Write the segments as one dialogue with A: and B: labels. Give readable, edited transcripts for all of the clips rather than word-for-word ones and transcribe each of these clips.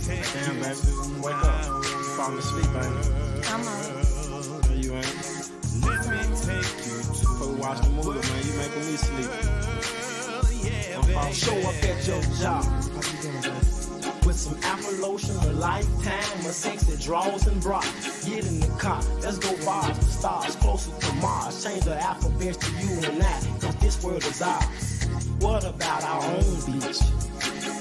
A: Damn, baby. Wake up. You falling asleep, baby.
B: Come on.
A: No, you ain't. Before we watch the movie, man, you making me sleep.
C: Show up at your job with some apple lotion, a lifetime of sexy draws and bras. Get in the car, let's go bars with stars closer to Mars. Change the alphabet to you and I, cause this world is ours. What about our own beach?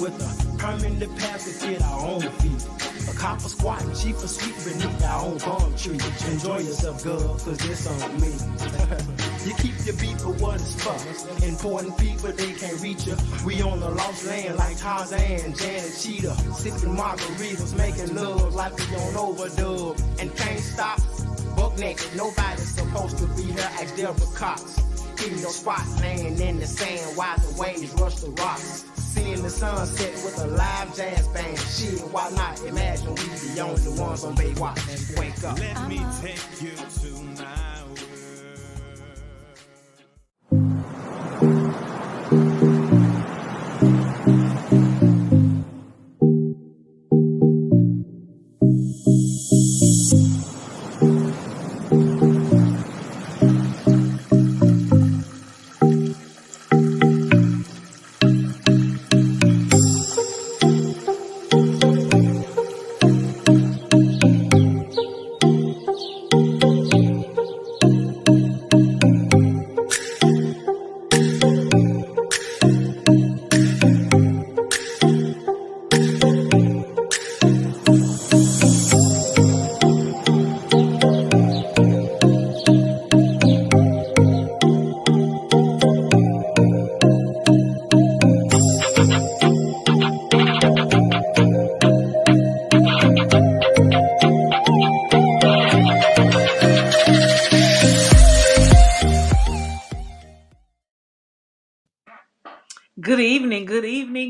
C: With a permanent path to fit our own feet. A copper squat and chief of sweet beneath our own palm tree. Enjoy yourself, girl, cause this on me. You keep your beat for what it's for. Important people, they can't reach you. We on the lost land like Tarzan, Janet Cheetah. Sipping margaritas, making love like we on overdub. And can't stop, buck naked. Nobody's supposed to be here, ask Deborah Cox. Hitting your spot, laying in the sand while the waves rush the rocks. Seeing the sunset with a live jazz band. Shit, why not? Imagine we the only ones on Baywatch. Wake up.
D: Let me take you to my world.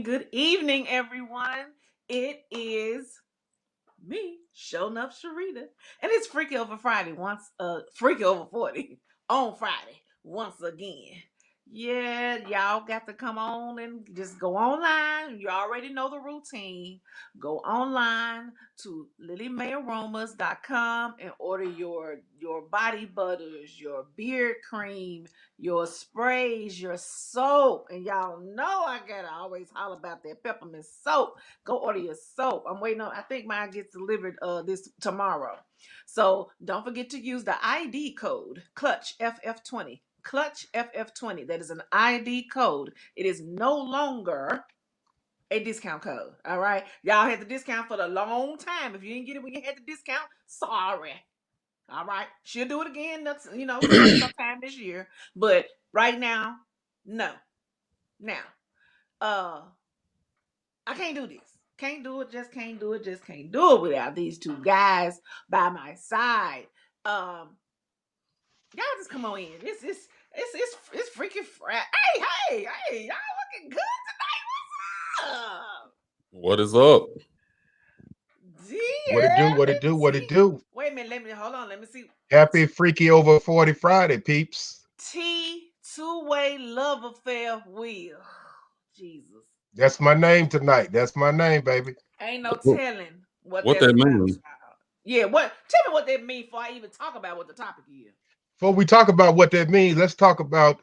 B: Good evening, everyone. It is me, Show Enough Sharita, and it's Freaky Over Friday Freaky Over 40 on Friday once again. Yeah, y'all got to come on and just go online. You already know the routine. Go online to lilymayaromas.com and order your body butters, your beard cream, your sprays, your soap. And y'all know I gotta always holler about that peppermint soap. Go order your soap. I'm waiting on, I think mine gets delivered this tomorrow. So don't forget to use the ID code Clutch FF20. Clutch FF20. That is an ID code. It is no longer a discount code. All right. Y'all had the discount for a long time. If you didn't get it when you had the discount, sorry. All right. She'll do it again sometime this year. But right now, no. Now, I can't do this. Can't do it, just can't do it, just can't do it without these two guys by my side. Y'all just come on in. It's freaking Friday. Hey, y'all looking good tonight. What's up?
E: What is up?
B: Dear,
F: What it do?
B: Wait a minute, hold on, let me see.
F: Happy Freaky Over 40 Friday, peeps.
B: T two-way love affair Will. Jesus.
F: That's my name tonight. That's my name, baby.
B: Ain't no telling what
E: that
B: that's about,
E: means?
B: child. Yeah, tell me what that means before I even talk about what the topic is.
F: Before we talk about what that means, let's talk about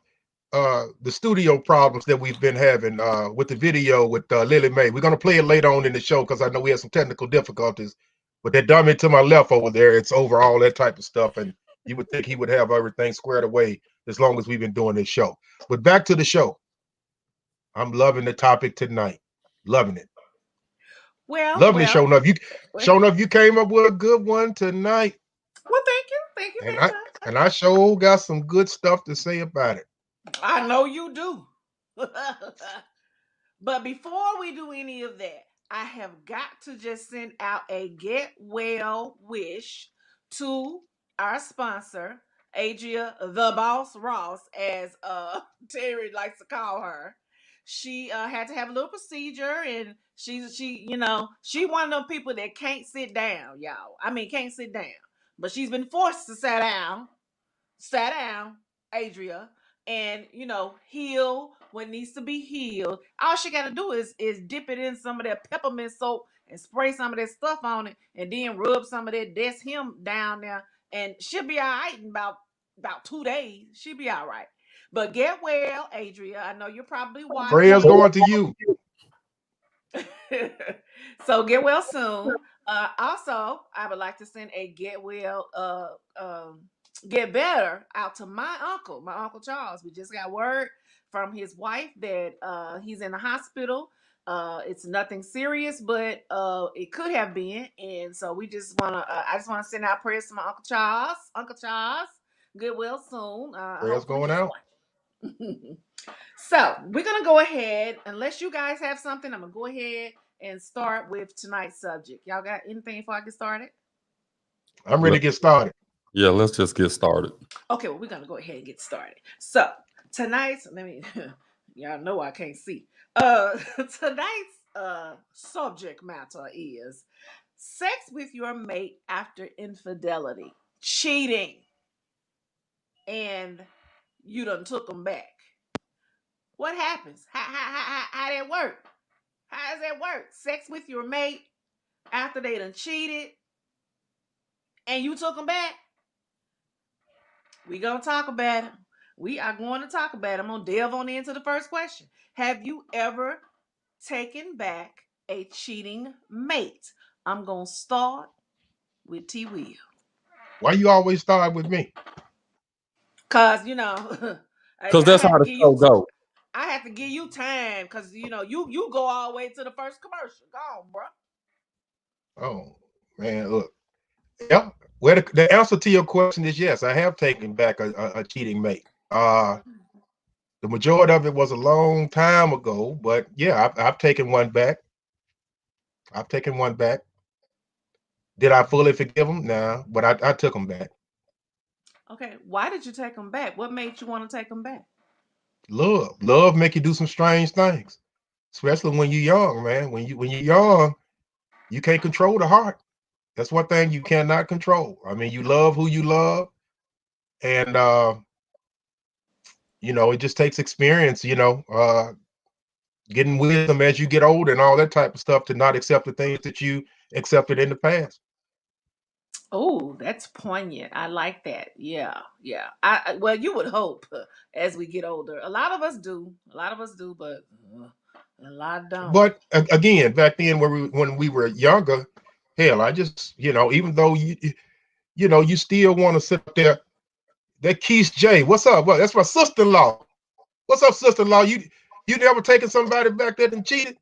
F: the studio problems that we've been having with the video with Lily Mae. We're going to play it later on in the show because I know we have some technical difficulties. But that dummy to my left over there, it's over all that type of stuff. And you would think he would have everything squared away as long as we've been doing this show. But back to the show. I'm loving the topic tonight. Loving it. Loving it, showing up. You came up with a good one tonight.
B: Well, thank you very much.
F: And I sure got some good stuff to say about it.
B: I know you do. But before we do any of that, I have got to just send out a get well wish to our sponsor, Adria the Boss Ross, as Terry likes to call her. She had to have a little procedure, and she one of them people that can't sit down, y'all. I mean, can't sit down, but she's been forced to sit down, Adria, and heal what needs to be healed. All she got to do is dip it in some of that peppermint soap and spray some of that stuff on it, and then rub some of that Des Him down there, and she'll be all right in about 2 days. She'll be all right. But get well, Adria. I know you're probably
F: Prayers
B: watching.
F: going to you.
B: So get well soon. Also, I would like to send a get well, get better out to my uncle Charles. We just got word from his wife that he's in the hospital. It's nothing serious, but it could have been, and so we just wanna. I just want to send out prayers to my uncle Charles. Uncle Charles, get well soon.
F: Prayers
B: Hopefully
F: going
B: he's
F: out.
B: watching. So we're gonna go ahead. Unless you guys have something, I'm gonna go ahead and start with tonight's subject. Y'all got anything before I get started?
F: I'm ready to get started.
E: Yeah, let's just get started.
B: Okay, well, we're gonna go ahead and get started. So tonight's, let me y'all know I can't see. Tonight's subject matter is sex with your mate after infidelity, cheating, and you done took them back. What happens? How that work? How does that work? Sex with your mate after they done cheated and you took them back? We gonna talk about it. We are going to talk about it. I'm gonna delve on into the first question. Have you ever taken back a cheating mate? I'm gonna start with T Will.
F: Why you always start with me?
B: Cause
E: Because that's how the show goes.
B: I have to give you time because you go all the way to the first commercial. Go on, bro.
F: Oh man, look. Yeah. Well, the answer to your question is yes. I have taken back a cheating mate. The majority of it was a long time ago, but yeah, I've taken one back. I've taken one back. Did I fully forgive him? Nah, but I took him back.
B: Okay, why did you take them back? What made you want to take them back?
F: Love make you do some strange things, especially when you're young, man. When you're young, you can't control the heart. That's one thing you cannot control. I mean, you love who you love, and it just takes experience. Getting wisdom as you get older and all that type of stuff to not accept the things that you accepted in the past.
B: Oh, that's poignant. I like that. Yeah, yeah. Well, you would hope as we get older. A lot of us do. A lot of us do, but a lot don't.
F: But again, back then when we were younger, hell, I just even though you still want to sit up there. That Keith J, what's up? Well, that's my sister-in-law. What's up, sister-in-law? You never taken somebody back there and cheated?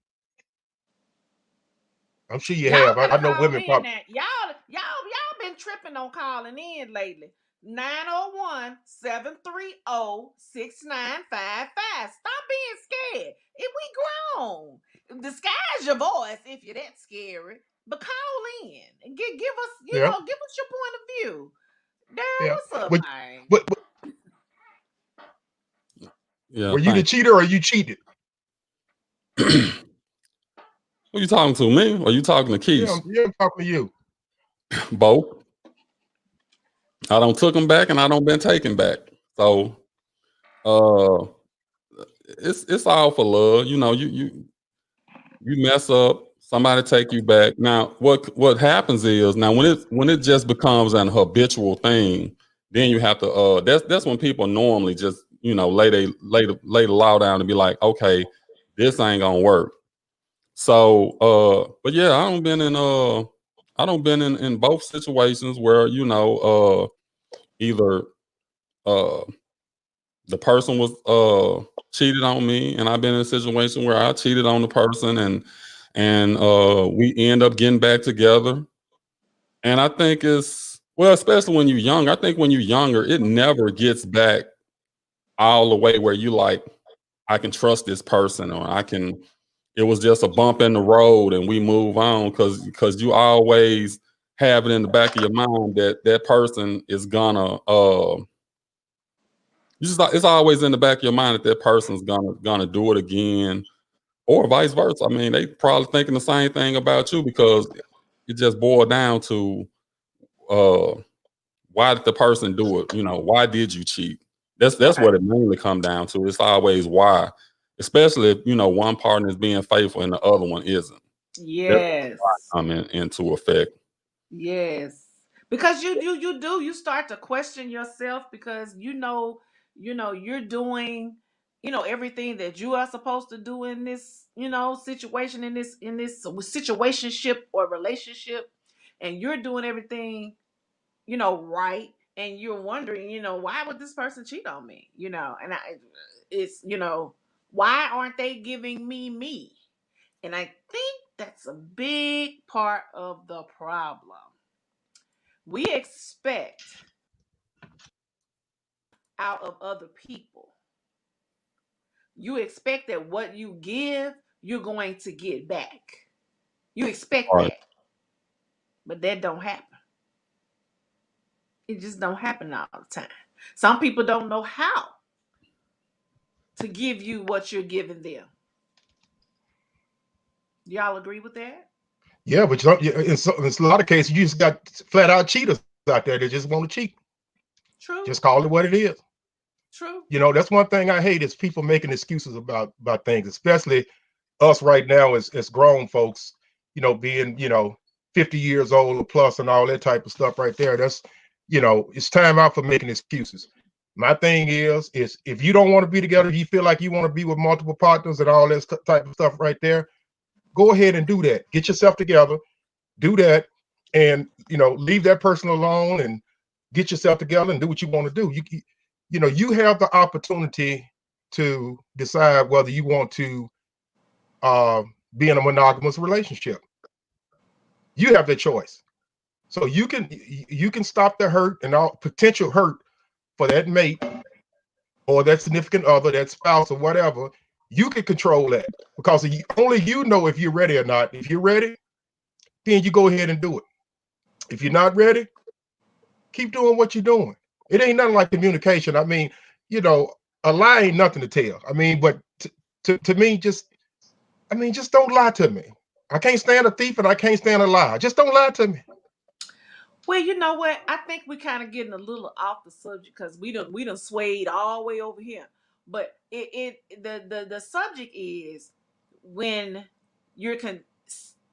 F: I'm sure you
B: Y'all
F: have. I
B: better
F: know
B: call
F: women
B: in
F: probably.
B: now. Y'all been tripping on calling in lately. 901-730-6955. Stop being scared. If we grown, disguise your voice if you're that scary. But call in and give us,
F: Yeah,
B: give us your point of view. Daryl,
F: yeah.
B: what's up,
F: But,
B: man?
F: but
E: Yeah,
F: were you the
E: thank
F: cheater or you cheated?
E: you. Who you talking to, me? Or you talking to
F: Yeah,
E: Keith?
F: I'm talking to you.
E: Both. I don't took them back and I don't been taken back. So uh it's all for love. You mess up, somebody take you back. Now what happens is now when it just becomes an habitual thing, then you have to that's when people normally just lay the law down and be like, okay, this ain't gonna work. So but yeah, I don't been in both situations where either uh the person was cheated on me, and I've been in a situation where I cheated on the person, and we end up getting back together. And I think it's well, especially when you're young. I think when you're younger, it never gets back all the way where you like, I can trust this person, or I can. It was just a bump in the road, and we move on because you always have it in the back of your mind that that person is gonna it's always in the back of your mind that that person's gonna do it again, or vice versa. I mean, they probably thinking the same thing about you because it just boiled down to uh, why did the person do it? Why did you cheat? That's
B: Okay.
E: what it mainly come down to. It's always why, especially if one partner is being faithful and the other one isn't. That's
B: Yes.
E: coming into effect.
B: Yes. Because you start to question yourself because you're doing everything that you are supposed to do in this situation, in this situationship or relationship, and you're doing everything right, and you're wondering why would this person cheat on me, and it's why aren't they giving me, and I think that's a big part of the problem. We expect out of other people. You expect that what you give, you're going to get back. You expect
E: Right.
B: that, but that don't happen. It just don't happen all the time. Some people don't know how to give you what you're giving them. Y'all agree with that?
F: Yeah, but in a lot of cases, you just got flat out cheaters out there that just want to cheat. Just
B: True.
F: call it what it is.
B: True.
F: That's one thing I hate is people making excuses about things, especially us right now as grown folks. Being 50 years old or plus and all that type of stuff right there. That's it's time out for making excuses. My thing is if you don't want to be together, if you feel like you want to be with multiple partners and all that type of stuff right there, go ahead and do that. Get yourself together, do that, and leave that person alone and get yourself together and do what you want to do. You have the opportunity to decide whether you want to uh, be in a monogamous relationship. You have the choice, so you can stop the hurt and all potential hurt for that mate or that significant other, that spouse or whatever. You can control that because only you know if you're ready or not. If you're ready, then you go ahead and do it. If you're not ready, keep doing what you're doing. It ain't nothing like communication. I mean, you know, a lie ain't nothing to tell. I mean, but to me, just don't lie to me. I can't stand a thief and I can't stand a lie. Just don't lie to me.
B: Well, you know what? I think we kind of getting a little off the subject because we done swayed all the way over here. But the subject is when you're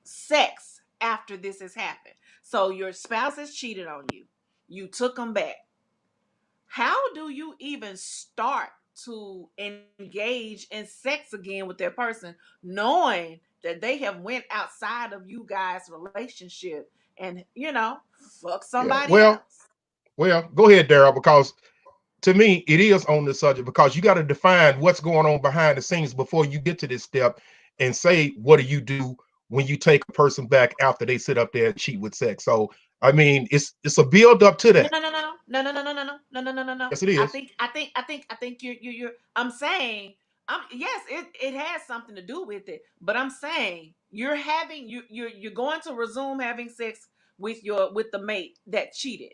B: sex after this has happened. So your spouse has cheated on you. You took them back. How do you even start to engage in sex again with that person, knowing that they have went outside of you guys' relationship and fuck
F: Yeah.
B: somebody
F: Well,
B: else?
F: go ahead, Daryl, because to me, it is on the subject because you got to define what's going on behind the scenes before you get to this step and say, what do you do when you take a person back after they sit up there and cheat with sex? So, I mean, it's a build up to
B: No,
F: that.
B: no, no, no, no, no, no, no, no, no, no, no, no, no, no.
F: Yes, it is.
B: I think you're. I'm saying, yes, it has something to do with it, but I'm saying you're going to resume having sex with the mate that cheated.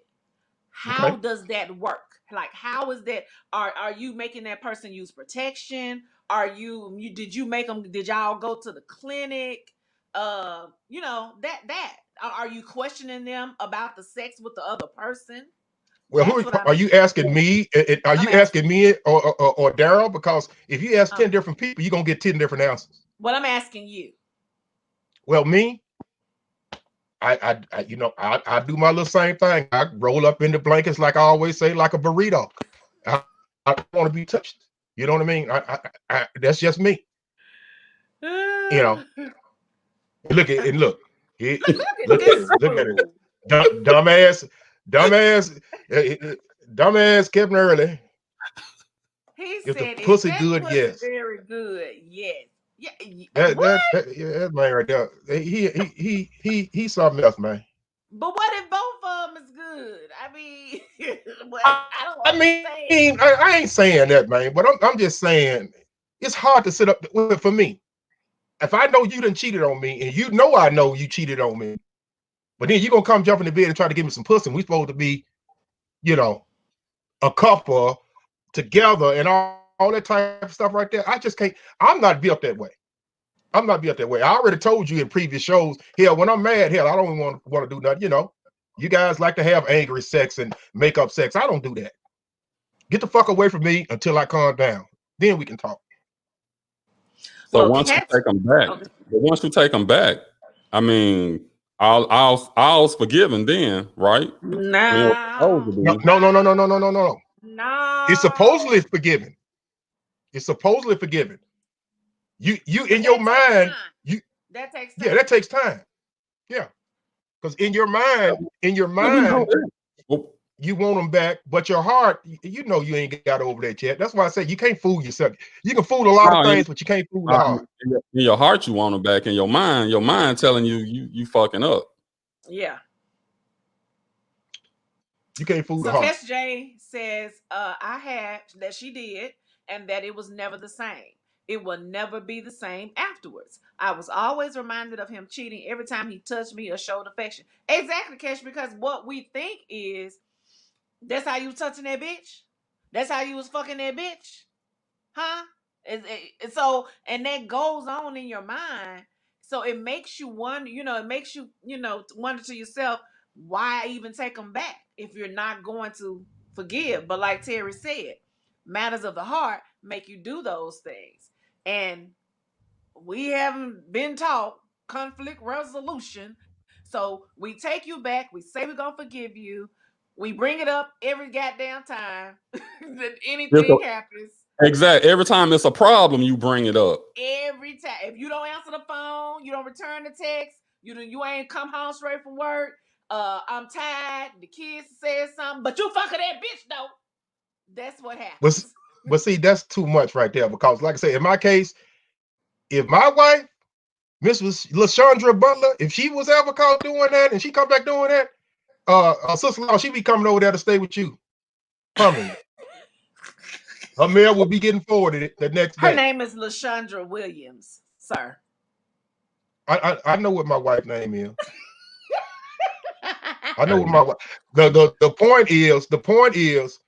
B: How
F: Okay.
B: does that work? Like, how is that? Are you making that person use protection? Did you make them? Did y'all go to the clinic? That. Are you questioning them about the sex with the other person?
F: Well,
B: That's what
F: are you asking me? Are
B: I'm
F: you
B: asking.
F: asking me or Daryl? Because if you ask
B: Um,
F: 10 different people, you're gonna get 10 different answers.
B: what I'm asking you.
F: Well, me, I do my little same thing. I roll up in the blankets like I always say, like a burrito. I don't want to be touched. You know what I mean? That's just me. You know. And look. He,
B: Look at
F: look at
B: this
F: it. Look at it.
B: fool.
F: Dumbass, dumbass, dumbass Kevin Early.
B: He
F: Is the
B: said, "Is
F: pussy
B: that
F: good?
B: pussy
F: Yes.
B: very good?" Yes. Yeah.
F: That
B: What?
F: that that, yeah, that man right there. He's something else, man.
B: But what if both of them is good? I mean, but I don't
F: I
B: understand.
F: mean, I ain't saying that, man. But I'm just saying it's hard to sit up for me. If I know you done cheated on me, and you know I know you cheated on me, but then you gonna come jump in the bed and try to give me some pussy, and we supposed to be, you know, a couple together and all that type of stuff right there. I just can't. I'm not built that way. I'm not built that way. I already told you in previous shows. Hell, when I'm mad, hell, I don't even want to do nothing. You guys like to have angry sex and make up sex. I don't do that. Get the fuck away from me until I calm down. Then we can talk.
E: So
B: Well,
E: once you
B: cats.
E: take them back,
B: Okay.
E: but once you take them back, I mean, all's forgiven then, right? I mean, what's supposed to
B: No.
F: No,
E: be.
F: no, no, no, no, no, no, no, no. It's supposedly
B: No.
F: forgiven. It's supposedly forgiven. You
B: But
F: in your
B: that takes
F: mind,
B: time.
F: you
B: That takes
F: yeah,
B: time.
F: that takes time. Yeah. Because in your mind,
E: Yeah, we know that. Well,
F: you want them back, but your heart, you know you ain't got over that yet. That's why I say you can't fool yourself. You can fool a lot of
E: no,
F: things, but you can't fool the heart.
E: in your heart you want them back. In your mind telling you fucking up.
B: Yeah.
F: You can't fool the
B: So
F: heart.
B: Cash J says, I had that she did, and that it was never the same. It will never be the same afterwards. I was always reminded of him cheating every time he touched me or showed affection. Exactly, Cash, because what we think is that's how you was touching that bitch. That's how you was fucking that bitch. Huh? So, and that goes on in your mind. So it makes you wonder, it makes you, wonder to yourself, why even take them back if you're not going to forgive? But like Terry said, matters of the heart make you do those things. And we haven't been taught conflict resolution. So we take you back, we say we're going to forgive you, we bring it up every goddamn time that anything happens.
E: Exactly. Every time it's a problem, you bring it up.
B: Every time. If you don't answer the phone, you don't return the text, you ain't come home straight from work. I'm tired. The kids said something, but you fucking that bitch though. That's what happens.
F: But see, that's too much right there. Because, like I said, in my case, if my wife, Mrs. LaShondra Butler, if she was ever caught doing that and she come back doing that, sister-in-law, she be coming over there to stay with you permanently. Her mail will be getting forwarded the next
B: Her
F: day.
B: name is LaShondra Williams, sir.
F: I know what my wife's name is. I know what my wife. The point is,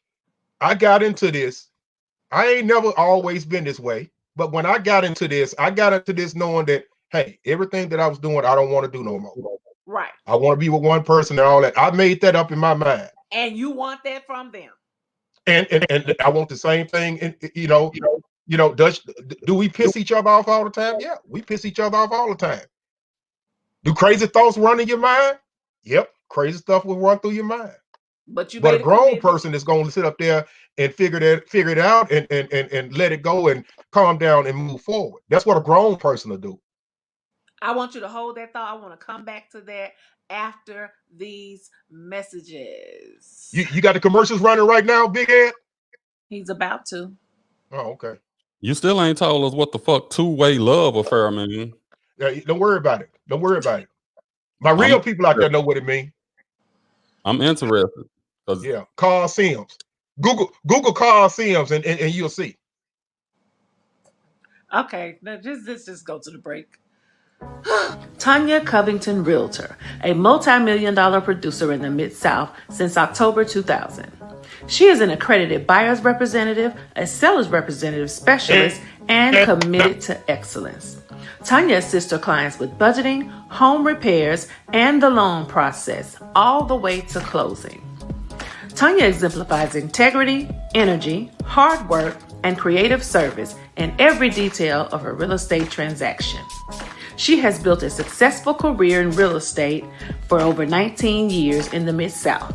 F: I got into this. I ain't never always been this way, but when I got into this knowing that, hey, everything that I was doing, I don't want to do no more.
B: Right.
F: I want to be with one person and all that. I made that up in my mind.
B: And you want that from them.
F: And I want the same thing. And do we piss each other off all the time? Yeah, we piss each other off all the time. Do crazy thoughts run in your mind? Yep, crazy stuff will run through your mind.
B: But
F: a grown
B: commitment.
F: person is going to sit up there and figure it out and let it go and calm down and move forward. That's what a grown person will do.
B: I want you to hold that thought. I want to come back to that after these messages.
F: You got the commercials running right now, Big Ed?
B: He's about to.
F: Oh, okay.
E: You still ain't told us what the fuck two-way love affair mean.
F: Yeah, don't worry about it. Don't worry about it. My real people out there know what it means.
E: I'm interested.
F: Yeah, Carl Sims. Google Carl Sims and you'll see.
B: Okay, now let's just go to the break. Tanya Covington Realtor, a multi-million-dollar producer in the Mid-South since October 2000. She is an accredited buyer's representative, a seller's representative specialist, and committed to excellence. Tanya assists her clients with budgeting, home repairs, and the loan process, all the way to closing. Tanya exemplifies integrity, energy, hard work, and creative service in every detail of her real estate transaction. She has built a successful career in real estate for over 19 years in the Mid-South.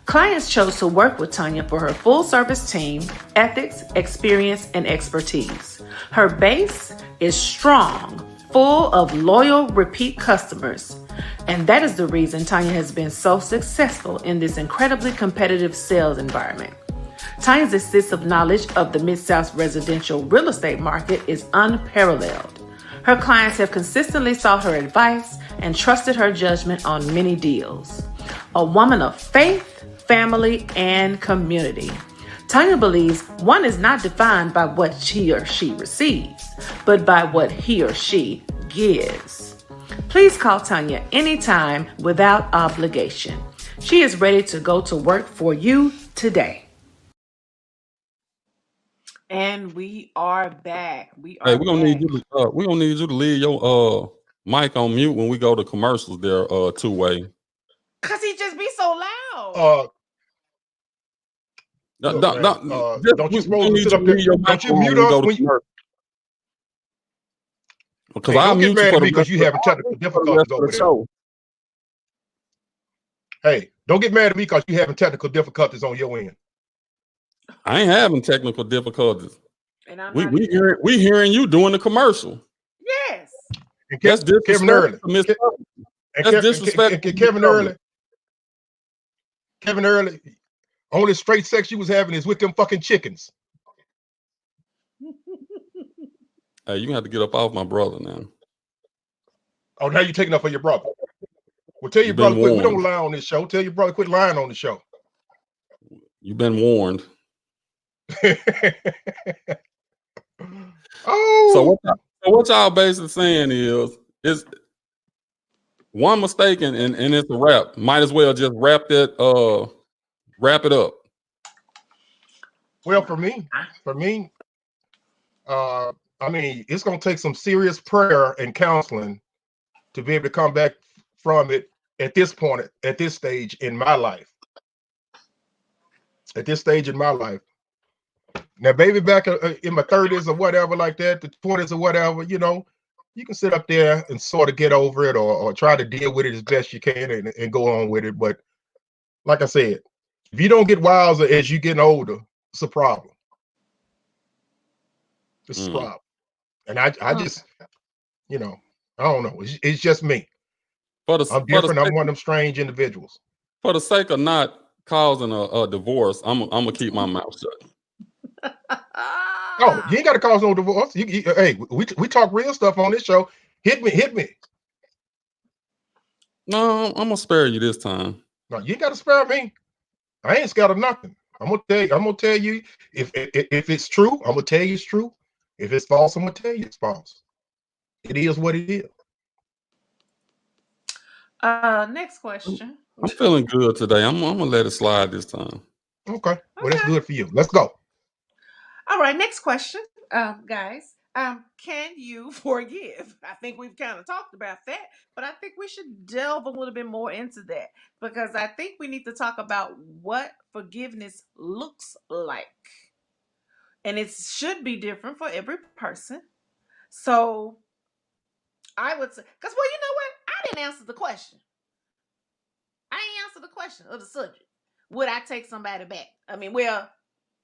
B: Clients chose to work with Tanya for her full-service team, ethics, experience, and expertise. Her base is strong, full of loyal, repeat customers. And that is the reason Tanya has been so successful in this incredibly competitive sales environment. Tanya's extensive knowledge of the Mid-South residential real estate market is unparalleled. Her clients have consistently sought her advice and trusted her judgment on many deals. A woman of faith, family, and community. Tanya believes one is not defined by what he or she receives, but by what he or she gives. Please call Tanya anytime without obligation. She is ready to go to work for you today. And we are back. We're gonna
E: need you to we're gonna need you to leave your mic on mute when we go to commercials there, two-way.
B: Cause he just be so loud.
F: Look, man, don't you
E: we
F: supposed to
E: need
F: sit
E: you
F: up
E: to
F: there?
E: leave your
F: Don't you
E: microphone
F: mute
E: and
F: up
E: go to
F: when you?
E: commercial. Because
F: Hey,
E: I'll
F: don't get
E: mute you
F: mad
E: for
F: at
E: the
F: me
E: rest
F: because you having technical
E: for the
F: difficulties
E: rest of
F: over
E: the
F: there.
E: show.
F: Hey, don't get mad at me because you having technical difficulties on your end.
E: I ain't having technical difficulties.
B: And I'm
E: We
B: not
E: we
B: either.
E: hearing we hearing you doing the commercial.
B: Yes.
F: And
E: That's
F: Kevin Early.
E: disrespectful to Miss Purple.
F: And
E: That's disrespectful to Miss Purple.
F: Kevin Early, only straight sex you was having is with them fucking chickens.
E: Hey, you have to get up off my brother now.
F: Oh, now you're taking up for your brother. Well, tell your
E: You've
F: brother
E: been
F: quit. We don't
E: warned.
F: lie on this show. Tell your brother quit lying on the show.
E: You've been warned.
F: Oh,
E: So what y'all basically saying is one mistake and it's a wrap. Might as well just wrap it up.
F: well, for me, I mean, it's gonna take some serious prayer and counseling to be able to come back from it at this point, at this stage in my life. At this stage in my life. Now, baby, back in my 30s or whatever, like that, the 20s or whatever, you know, you can sit up there and sort of get over it or try to deal with it as best you can and go on with it. But like I said, if you don't get wiser as you getting older, it's a problem. It's a problem. And I just, you know, I don't know. It's just me. I'm different. I'm one of them strange individuals.
E: For the sake of not causing a divorce, I'm gonna keep my mouth shut.
F: Oh, you ain't got to cause no divorce. Hey, we talk real stuff on this show. Hit me.
E: No, I'm gonna spare you this time.
F: No, you ain't got to spare me. I ain't scared of nothing. I'm gonna tell you if it's true. I'm gonna tell you it's true. If it's false, I'm gonna tell you it's false. It is what it is.
B: Next question.
E: I'm feeling good today. I'm gonna let it slide this time.
F: Okay. Well, that's good for you. Let's go.
B: All right, next question, guys. Can you forgive? I think we've kind of talked about that, but I think we should delve a little bit more into that because I think we need to talk about what forgiveness looks like. And it should be different for every person. So I would say, because, well, you know what? I didn't answer the question. I ain't answered the question of the subject. Would I take somebody back? I mean, well,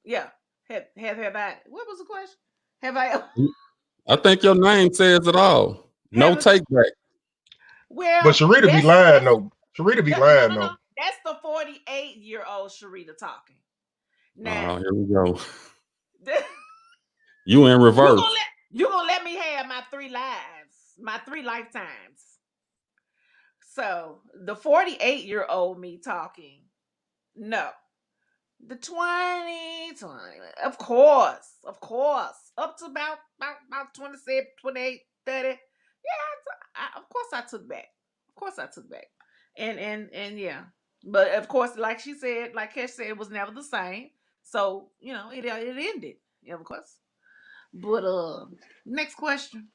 B: yeah. Have I? What was the question? Have I?
E: I think your name says it all. No take back.
B: Well,
F: but Sharita be lying though. Sharita be lying though.
B: That's the 48-year-old Sharita talking. Now,
E: here we go. You in reverse.
B: You're gonna let me have my 3 lives, my 3 lifetimes. So the 48-year-old me talking, no. The 20, of course, up to about 27, 28, 30. Yeah, of course I took back. And yeah, but of course, like she said, like Kesh said, it was never the same. So you know, it ended. Yeah, of course. But next question.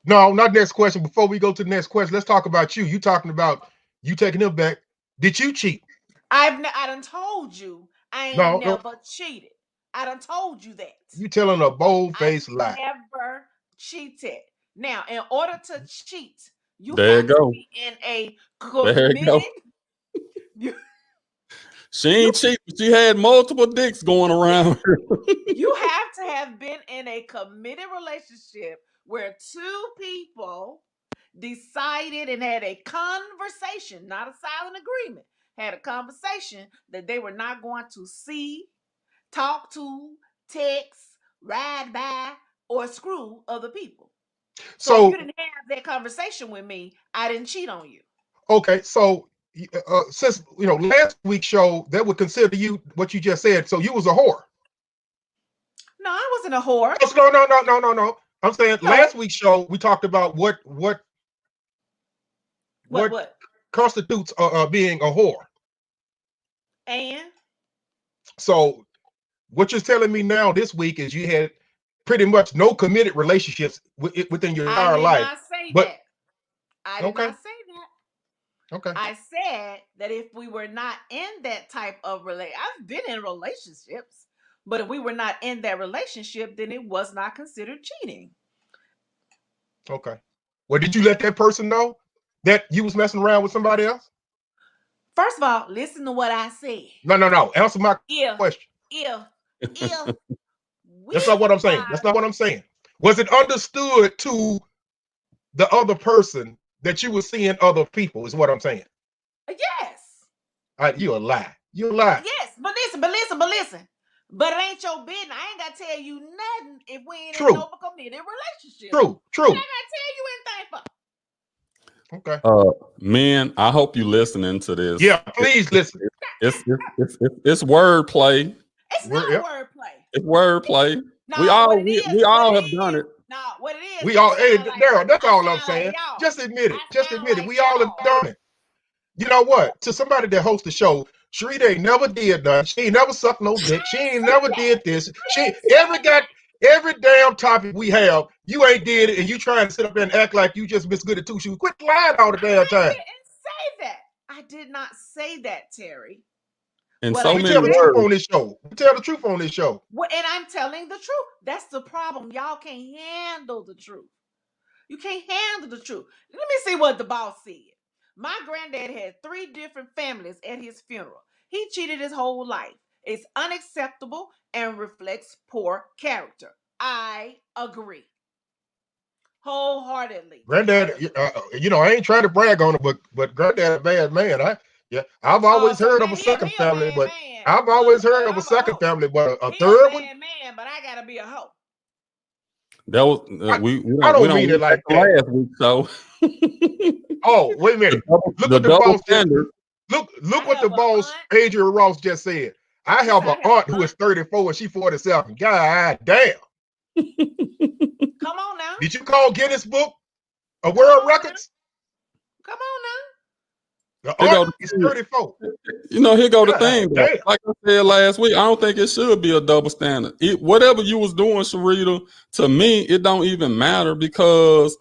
F: No, not next question. Before we go to the next question, let's talk about you. You talking about you taking him back. Did you cheat?
B: I done told you I ain't never cheated. I done told you that.
F: You telling a bold-faced lie.
B: Never cheated. Now, in order to cheat, you
E: there
B: have to be in a committed.
E: She ain't cheating. She had multiple dicks going around.
B: You have to have been in a committed relationship where 2 people decided and had a conversation, not a silent agreement, had a conversation that they were not going to see, talk to, text, ride by, or screw other people. So if you didn't have that conversation with me, I didn't cheat on you.
F: Okay, so since last week's show, that would consider you what you just said. So you was a whore.
B: No, I wasn't a whore.
F: No. I'm saying last week's show we talked about what constitutes being a whore.
B: And
F: so what you're telling me now this week is you had pretty much no committed relationships within your entire life.
B: I did not say that.
F: Okay.
B: I said that if we were not in that type of relationship, I've been in relationships, But if we were not in that relationship, then it was not considered cheating.
F: Okay. Well, did you let that person know that you was messing around with somebody else?
B: First of all, listen to what I said.
F: No. Answer my question.
B: If we
F: That's not what I'm saying. That's not what I'm saying. Was it understood to the other person that you were seeing other people? Is what I'm saying.
B: Yes.
F: You a lie. You a lie.
B: Yes, but listen. But it ain't your business. I ain't gotta tell you nothing if we ain't in no committed relationship.
F: True.
B: I ain't gotta tell you anything for.
F: Okay.
E: Men, I hope you listening to this.
F: Yeah, please listen.
E: It's wordplay.
B: It's not wordplay.
E: It's wordplay.
B: No,
E: we all have done it.
B: No, what it is.
F: We all, hey, Daryl, that's all I'm saying.
B: Like
F: just admit it. Just admit it. We all have done it. You know what? To somebody that hosts the show, Sharita ain't never did nothing. She ain't never sucked no dick. She ain't never did this. She every damn topic we have, you ain't did it, and you trying to sit up there and act like you just Miss Good at two shoes. Quit lying all the damn time.
B: I didn't say that. I did not say that, Terry.
E: And
F: so we tell the truth on this show. We tell the truth on this show.
B: Well, and I'm telling the truth. That's the problem. Y'all can't handle the truth. You can't handle the truth. Let me see what the boss said. My granddad had 3 different families at his funeral. He cheated his whole life. It's unacceptable and reflects poor character. I agree. Wholeheartedly.
F: Granddad, I ain't trying to brag on it, but Granddad a bad man. I've always heard of a second family, but I've always heard of a second family, but a third one.
B: Man, but I gotta be a hoe.
E: That was we
F: don't mean it like that.
E: Last week, so.
F: Oh, wait a minute. Look what the boss standard. Look what the boss Adrian Ross just said. I have an aunt who is 34 and she's 47. God damn.
B: Come on now.
F: Did you call Guinness Book of World Records?
B: Come on now.
F: The aunt is 34.
E: Here go the thing. Like I said last week, I don't think it should be a double standard. Whatever you was doing, Sharita, to me, it don't even matter because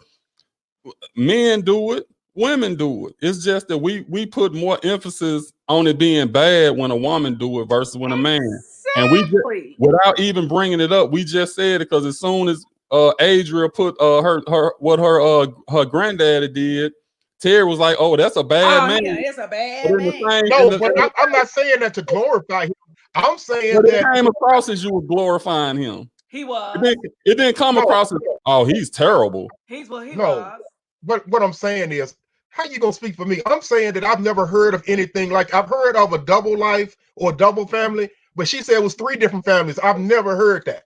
E: men do it, women do it. It's just that we put more emphasis on it being bad when a woman do it versus when a man. And we just, without even bringing it up, we just said it because as soon as Adria put her granddaddy did, Terry was like, "Oh, that's a bad man."
B: Yeah, it's a bad man.
F: No, but I'm not saying that to glorify him. I'm saying that
E: it came across as you were glorifying him.
B: He was.
E: It didn't come across as, "Oh, he's terrible."
B: He was.
F: But what I'm saying is, how you gonna speak for me? I'm saying that I've never heard of anything like I've heard of a double life or double family, but she said it was 3 different families. I've never heard that.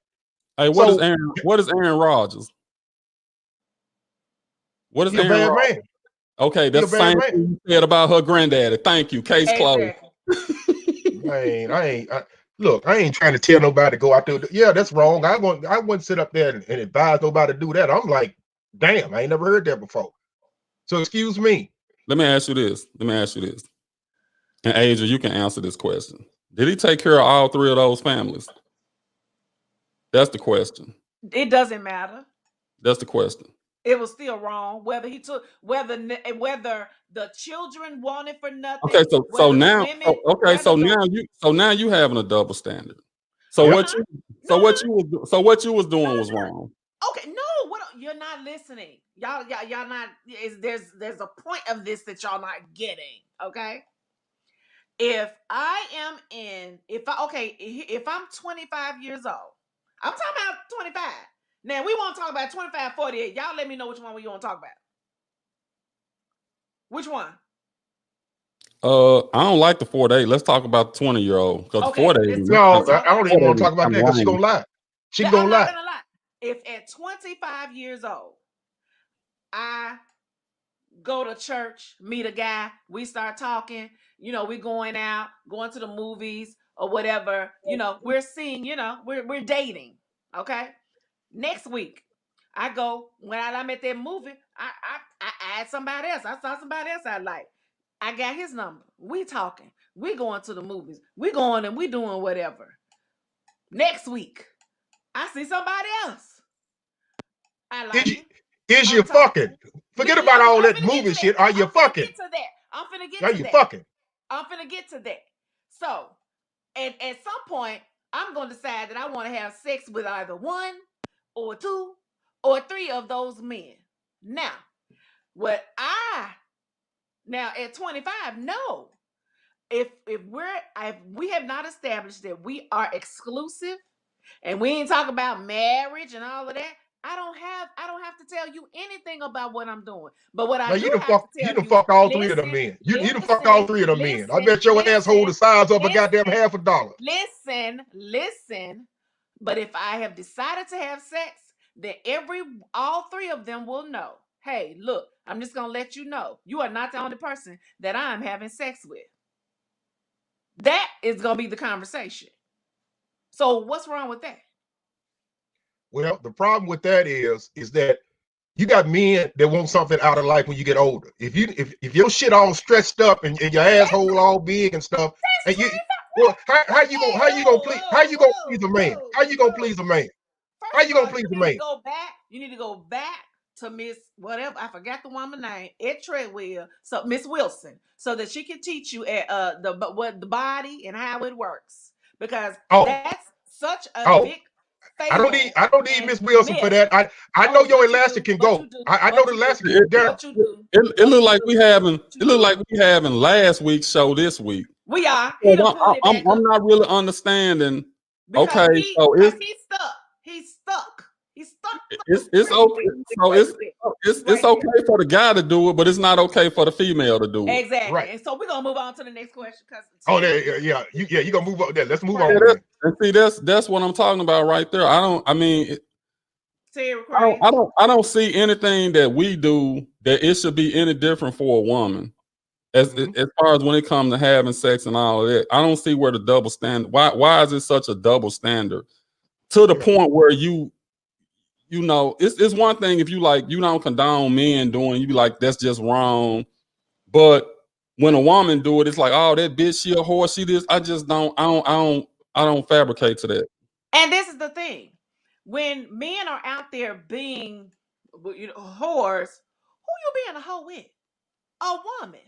E: Hey, what is Aaron Rodgers? What is Aaron
F: bad
E: Rodgers?
F: Man.
E: Okay, that's the same thing you said about her granddaddy. Thank you. Case closed.
F: Look, I ain't trying to tell nobody to go out there. Yeah, that's wrong. I wouldn't sit up there and advise nobody to do that. I'm like, damn, I ain't never heard that before. So excuse me.
E: Let me ask you this. And Adria, you can answer this question. Did he take care of all 3 of those families? That's the question.
B: It doesn't matter.
E: That's the question.
B: It was still wrong. Whether the children wanted for nothing.
E: Okay, so now you having a double standard. So what you was doing was wrong.
B: Okay, no, you're not listening. Y'all not. There's a point of this that y'all not getting. Okay. If I'm 25 years old, I'm talking about 25. Now we want to talk about 25, 48. Y'all let me know which one we want to talk about. Which one?
E: I don't like the 48. Let's talk about the 20-year-old. Because the 48.
F: No, I don't even want to talk about that because she's gonna lie. She's gonna lie.
B: If at 25 years old, I go to church, meet a guy, we start talking, we're going out, going to the movies or whatever, we're seeing, we're dating. Okay. Next week, I go, when I'm at that movie, I add somebody else. I saw somebody else I like. I got his number. We talking. We going to the movies. We going and we doing whatever. Next week, I see somebody else. I like it.
F: Is you fucking? Forget about all that movie shit. Are you fucking?
B: I'm finna get to that.
F: Are you fucking?
B: I'm finna get to that. So, at some point, I'm going to decide that I want to have sex with either one or two or three of those men. Now, now at 25, no. If we have not established that we are exclusive, and we ain't talking about marriage and all of that, I don't have to tell you anything about what I'm doing. But what
F: Now
B: I do have to
F: you
B: tell
F: done
B: you,
F: fucked all three of them
B: listen,
F: men. You done fucked all
B: listen,
F: three of them men. I
B: listen,
F: bet your asshole the size of a goddamn $50.
B: listen. But if I have decided to have sex, then all three of them will know. Hey, look, I'm just gonna let you know, you are not the only person that I'm having sex with. That is gonna be the conversation. So what's wrong with that?
F: Well, the problem with that is that you got men that want something out of life when you get older. If your shit all stretched up and your asshole all big and stuff, and you well, how you gonna please a man? How you gonna please a man? How
B: First
F: you
B: of
F: gonna
B: all,
F: please a man?
B: you need to go back to Miss whatever, I forgot the woman's name, at Treadwell, so Miss Wilson, so that she can teach you at the body and how it works. Because
F: Oh,
B: that's such a
F: oh,
B: big fable
F: I don't need
B: and
F: Miss Wilson for
B: myth.
F: that. I know
B: Oh,
F: your
B: but you
F: elastic
B: do,
F: can
B: but
F: go.
B: you do,
F: I know
B: but
F: the
B: you do,
F: elastic
E: It,
F: Daryl.
B: but you do,
E: it
B: but
E: look
B: you
E: like
B: do,
E: we having
B: but you
E: it look
B: do.
E: like we having last week's show this week.
B: We are. He
E: Because
B: done pulled it back
E: I'm
B: up
E: not really understanding.
B: because
E: Okay, so
B: he's stuck. He's stuck. He's stuck.
E: it's okay. So it's
B: Right there.
E: okay for the guy to do it, but it's not okay for the female to do it.
B: Exactly.
F: Right.
B: And so we're gonna move on to the next question because
F: Oh,
B: Terry
F: you gonna move up there. Let's move
E: Yeah,
F: on
B: crazy.
F: then.
E: and see that's what I'm talking about right there. I mean,
B: Terry crazy.
E: I don't see anything that we do that it should be any different for a woman. As far as when it comes to having sex and all of that, I don't see where the double standard. Why is it such a double standard to the
F: Yeah.
E: point where you know it's one thing if you don't condone men doing, you be like that's just wrong, but when a woman do it, it's like, oh, that bitch, she a whore, she this. I don't fabricate to that.
B: And this is the thing: when men are out there being, whores, who you being a hoe with? A woman.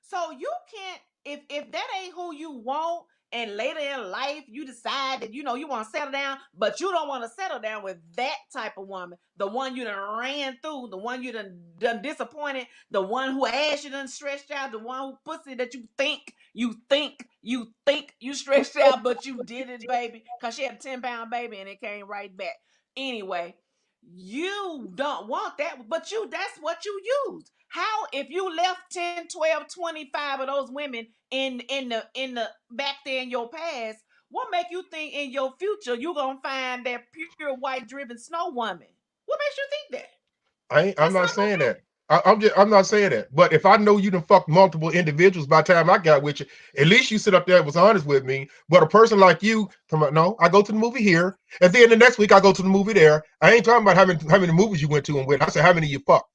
B: So you can't, if that ain't who you want, and later in life you decide that you want to settle down, but you don't want to settle down with that type of woman, the one you done ran through, the one you done disappointed, the one who ass you done stretched out, the one who pussy that you stretched out, but you did it, baby, because she had a 10-pound baby and it came right back. Anyway, you don't want that, but that's what you use. How if you left 10, 12, 25 of those women in the back there in your past, what make you think in your future you gonna find that pure white driven snow woman? What makes you think that?
F: I'm
B: That's
F: not
B: not gonna
F: saying that.
B: happen.
F: I'm not saying that. But if I know you done fucked multiple individuals by the time I got with you, at least you sit up there and was honest with me. But a person like you, come on, no, I go to the movie here, and then the next week I go to the movie there. I ain't talking about how many movies you went to and with. I said how many you fucked.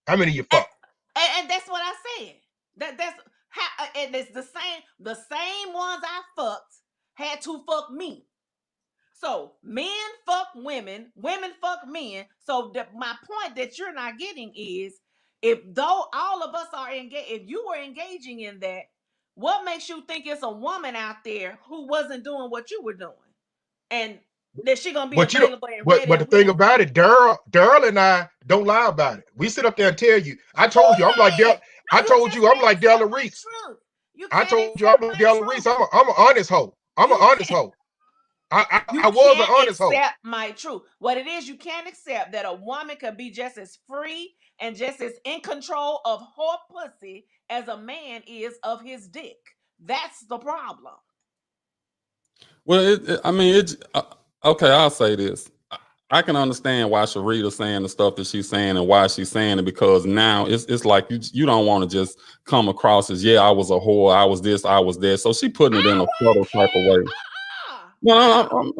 F: How many you
B: And,
F: fucked.
B: and that's what I said. That's how, and it's the same ones I fucked had to fuck me. So men fuck women, women fuck men. So my point that you're not getting is, if though all of us are engaged, if you were engaging in that, what makes you think it's a woman out there who wasn't doing what you were doing, and that she gonna be
F: But you don't.
B: available and ready
F: But the
B: and
F: thing
B: willing for
F: about
B: you?
F: it, Daryl and I don't lie about it. We sit up there and tell you. I
B: Who
F: told you, I'm like Del.
B: lied?
F: I
B: No, you
F: told
B: just
F: you, I'm
B: can't
F: like
B: accept
F: Della
B: my
F: Reese.
B: truth. You
F: I
B: can't
F: told you, I'm
B: accept
F: like
B: my
F: Della Reese.
B: truth.
F: I'm an honest hoe. I'm an
B: You
F: honest
B: can't.
F: hoe. I
B: You
F: was an
B: can't
F: honest hoe.
B: accept my truth. What it is, you can't accept that a woman could be just as free and just as in control of her pussy as a man is of his dick. That's the problem.
E: Well, I mean, okay. I'll say this. I can understand why Sharita's saying the stuff that she's saying and why she's saying it, because now it's like you don't want to just come across as, yeah, I was a whore, I was this, I was that. So she putting it in
B: I
E: a subtle type of way.
B: wasn't.
E: No,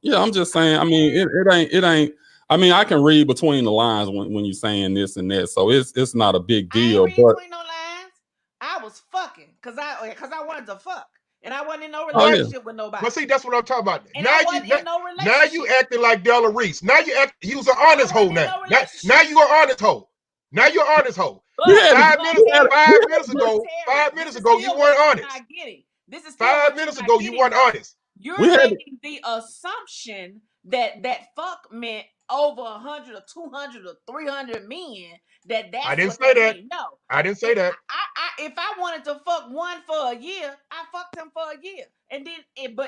B: No.
E: I'm just saying. I mean, it ain't. I mean, I can read between the lines when you're saying this and that, so it's not a big
B: I ain't
E: deal.
B: read
E: But
B: between no lines. I was fucking because I wanted to fuck. And I wasn't in no
E: oh yeah,
B: relationship with
F: But
B: nobody.
F: see, that's what I'm talking about.
B: And I wasn't in no
F: Now you
B: relationship.
F: acting like Della Reese. Now you was an
B: I
F: honest hoe
B: wasn't in
F: now.
B: no
F: Now
B: relationship.
F: you an honest hoe. Now you're an honest hoe.
E: you
B: But
E: had to,
B: but Terry,
E: you
F: Five
E: had
F: minutes
E: to,
F: ago,
B: Terry,
F: five
B: this
F: minutes
B: is
F: ago, you
B: still what
F: weren't
B: you're
F: honest.
B: not getting. This is still
F: 5
B: what
F: minutes
B: you're not
F: ago, you
B: getting
F: weren't
B: though.
F: honest.
B: You're
E: We had
B: making the assumption that fuck meant over 100 or 200 or 300 men.
F: I
B: That's
F: didn't
B: what
F: say
B: that
F: that.
B: means. No.
F: I didn't say
B: If
F: that.
B: if I wanted to fuck one for a year, I fucked him for a year, and then if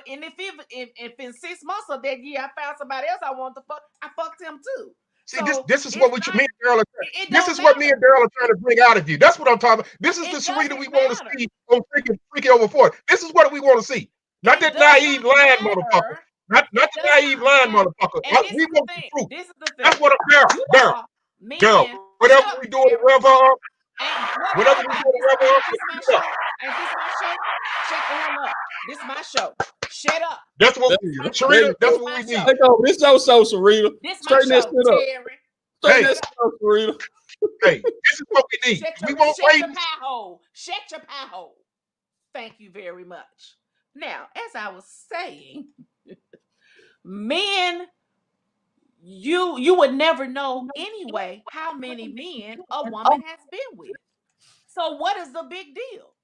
B: in 6 months of that year I found somebody else I wanted to fuck, I fucked him too.
F: See,
B: So
F: this is
B: it's
F: what
B: not.
F: me and Daryl are
B: It
F: this
B: don't
F: is what me and
B: matter.
F: Daryl are trying to bring out of you. That's what I'm talking about. This is the
B: It
F: Sarita we
B: doesn't
F: want to
B: matter.
F: see on Freaky Over 40. This is what we want to see. Not
B: It
F: that
B: does
F: naive
B: not
F: lying motherfucker.
B: matter.
F: Not
B: It
F: the
B: does
F: naive
B: not
F: lying
B: matter.
F: motherfucker.
B: And this
F: We
B: is the
F: want the
B: thing.
F: truth.
B: This is the
F: That's
B: thing.
F: what I'm
B: You
F: Daryl.
B: all
F: Daryl.
B: men.
F: Whatever
B: Shut up,
F: we do to
B: Terry.
F: rev up,
B: Ain't what
F: whatever
B: part
F: we do
B: about
F: to
B: this?
F: rev up,
B: Ain't this my show? Ain't this my show? Shut the hell up. This my show. Shut up.
F: that's what
E: there you go. There
F: Sarita,
E: you
F: that's
E: go.
B: This
F: what
B: my
F: we need.
B: show.
E: Take over. This your show, Sarita.
B: This my
E: Straighten that
B: show,
E: shit up.
B: Terry.
E: Straighten
F: Hey,
E: that shit up, Sarita.
F: hey, this is what we need.
B: Shut
F: We
B: your
F: want
B: shut your
F: ratings.
B: pie hole. Shut your pie hole. Thank you very much. Now, as I was saying, men, you would never know anyway how many men a woman has been with. So what is the big deal?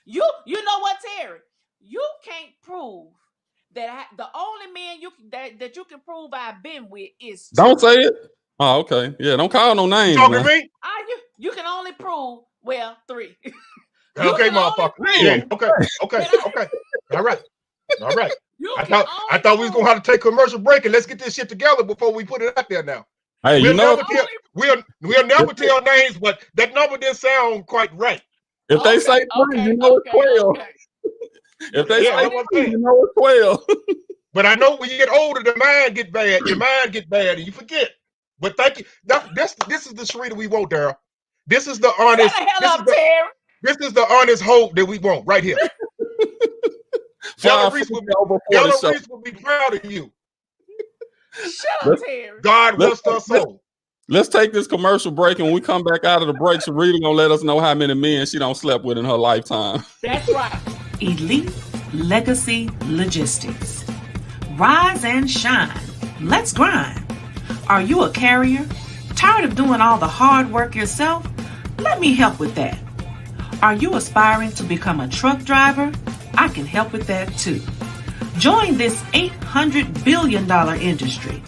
B: You know what, Terry? You can't prove that the only man that you can prove I've been with is
E: Don't
B: 2.
E: say it. Oh, okay. Yeah, don't call no
F: You
E: names
F: talking to
E: now.
F: me?
B: You can only prove 3. You
F: Okay,
B: can only
F: motherfucker. Yeah,
B: prove
F: okay,
B: that I
F: okay. All right. All right.
B: you
F: I
B: can
F: thought
B: only
F: we was
B: prove
F: gonna have to take a commercial break and let's get this shit together before we put it out there now.
E: Hey, you
F: We'll
E: know,
F: never tell we'll
E: if,
F: never tell names, but that number didn't sound quite right.
E: if they say 3, you know it's 12.
B: okay.
E: If they
F: Yeah,
E: say
F: that's what
E: 3,
F: I'm saying.
E: you know it's 12.
F: But I know when you get older, the mind get bad. Your mind get bad, and you forget. But thank you. This is the Sarita we want, Daryl. This is the
B: Shut
F: honest.
B: the hell up, Terry.
F: This is the honest hope that we want right here. Della
E: Five
F: Reese
E: Freaky Over 40
F: Della
E: show.
F: Reese will be proud of you.
B: Shut up,
E: Let's,
B: Terry.
F: God
E: let's,
F: rest her
E: let's,
F: soul.
E: let's take this commercial break, and when we come back out of the break, Sarita gonna let us know how many men she don't slept with in her lifetime.
B: That's right. Elite Legacy Logistics. Rise and shine. Let's grind. Are you a carrier? Tired of doing all the hard work yourself? Let me help with that. Are you aspiring to become a truck driver? I can help with that too. Join this $800 billion industry.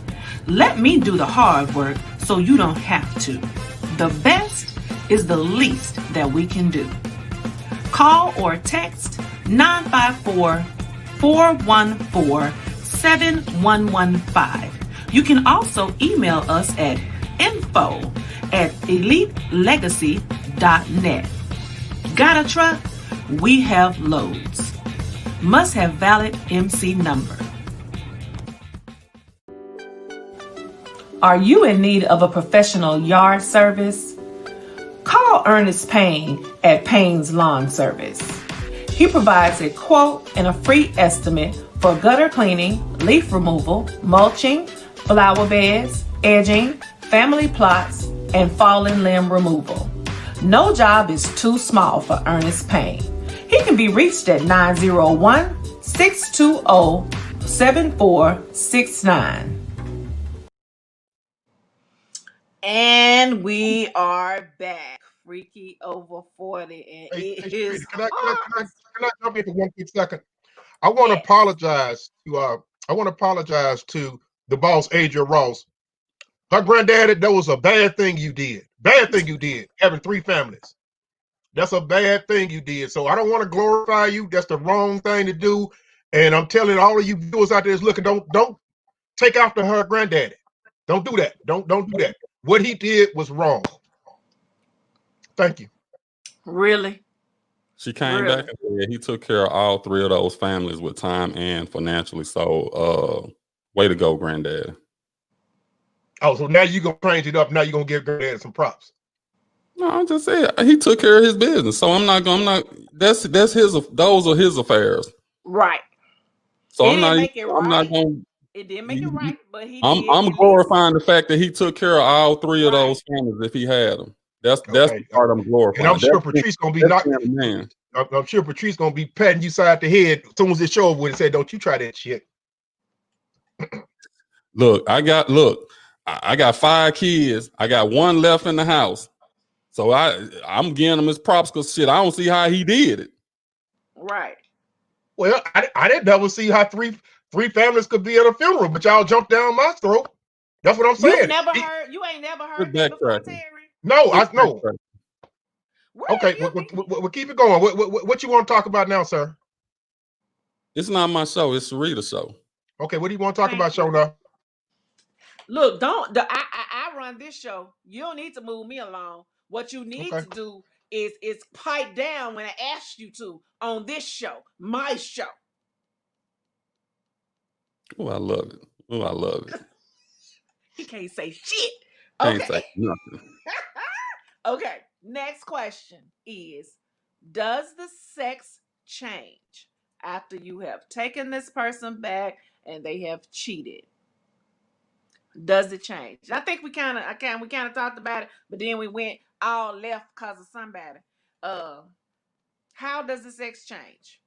B: Let me do the hard work so you don't have to. The best is the least that we can do. Call or text 954-414-7115. You can also email us at info@elitelegacy.net. Got a truck? We have loads. Must have valid MC number. Are you in need of a professional yard service? Call Ernest Payne at Payne's Lawn Service. He provides a quote and a free estimate for gutter cleaning, leaf removal, mulching, flower beds, edging, family plots, and fallen limb removal. No job is too small for Ernest Payne. He can be reached at 901-620-7469. And we are back. Freaky Over 40. And
F: Hey,
B: it
F: hey,
B: is
F: can I
B: hard.
F: jump in for 1 quick second? I want to
B: Yes.
F: apologize to the boss, Adria Ross. Her granddaddy, that was a bad thing you did. Bad thing you did, having 3 families. That's a bad thing you did. So I don't want to glorify you. That's the wrong thing to do. And I'm telling all of you viewers out there is looking, don't take after her granddaddy. Don't do that. Don't do that. What he did was wrong. Thank you.
B: Really?
E: She came back and said he took care of all 3 of those families with time and financially. So, way to go, granddad.
F: Oh, so now you're gonna change it up. Now you're gonna give granddad some props.
E: No, I'm just saying he took care of his business. So I'm not. That's his. Those are his affairs.
B: Right.
E: So
B: It
E: I'm
B: didn't
E: not.
B: make it
E: I'm not
B: right.
E: going.
B: It didn't make it right, but he
E: I'm
B: did. At least.
E: glorifying the fact that he took care of all 3 of
B: Right.
E: those families if he had them. That's
F: Okay.
E: the part I'm glorifying.
F: And I'm sure Patrice gonna be
E: that's man.
F: I'm sure Patrice gonna be patting you side the head as soon as it show up with and say, "Don't you try that shit."
E: Look, I got 5 kids. I got 1 left in the house. So I'm giving him his props because shit, I don't see how he did it.
B: Right.
F: Well, I didn't never see how three families could be at a funeral, but y'all jumped down my throat. That's what I'm
B: You've
F: saying.
B: never heard, you ain't never
E: Quit
B: heard that before,
E: backtracking.
B: Terry?
F: No,
E: Quit
F: I no.
E: backtracking.
B: Where
F: Okay,
B: have you been?
F: we'll keep it going. What you want to talk about now, sir?
E: It's not my show. It's Sarita's show.
F: Okay, what do you want to talk about,
B: Thank you.
F: Shona?
B: Look, I run this show. You don't need to move me along. What you need
F: Okay.
B: to do is pipe down when I ask you to on this show, my show.
E: Oh, I love it. Oh, I love it.
B: He can't say shit.
E: Can't say
B: Okay.
E: nothing.
B: Okay. Next question is, does the sex change after you have taken this person back and they have cheated? Does it change? I think we kind of talked about it, but then we went all left because of somebody. Uh, how does the sex change?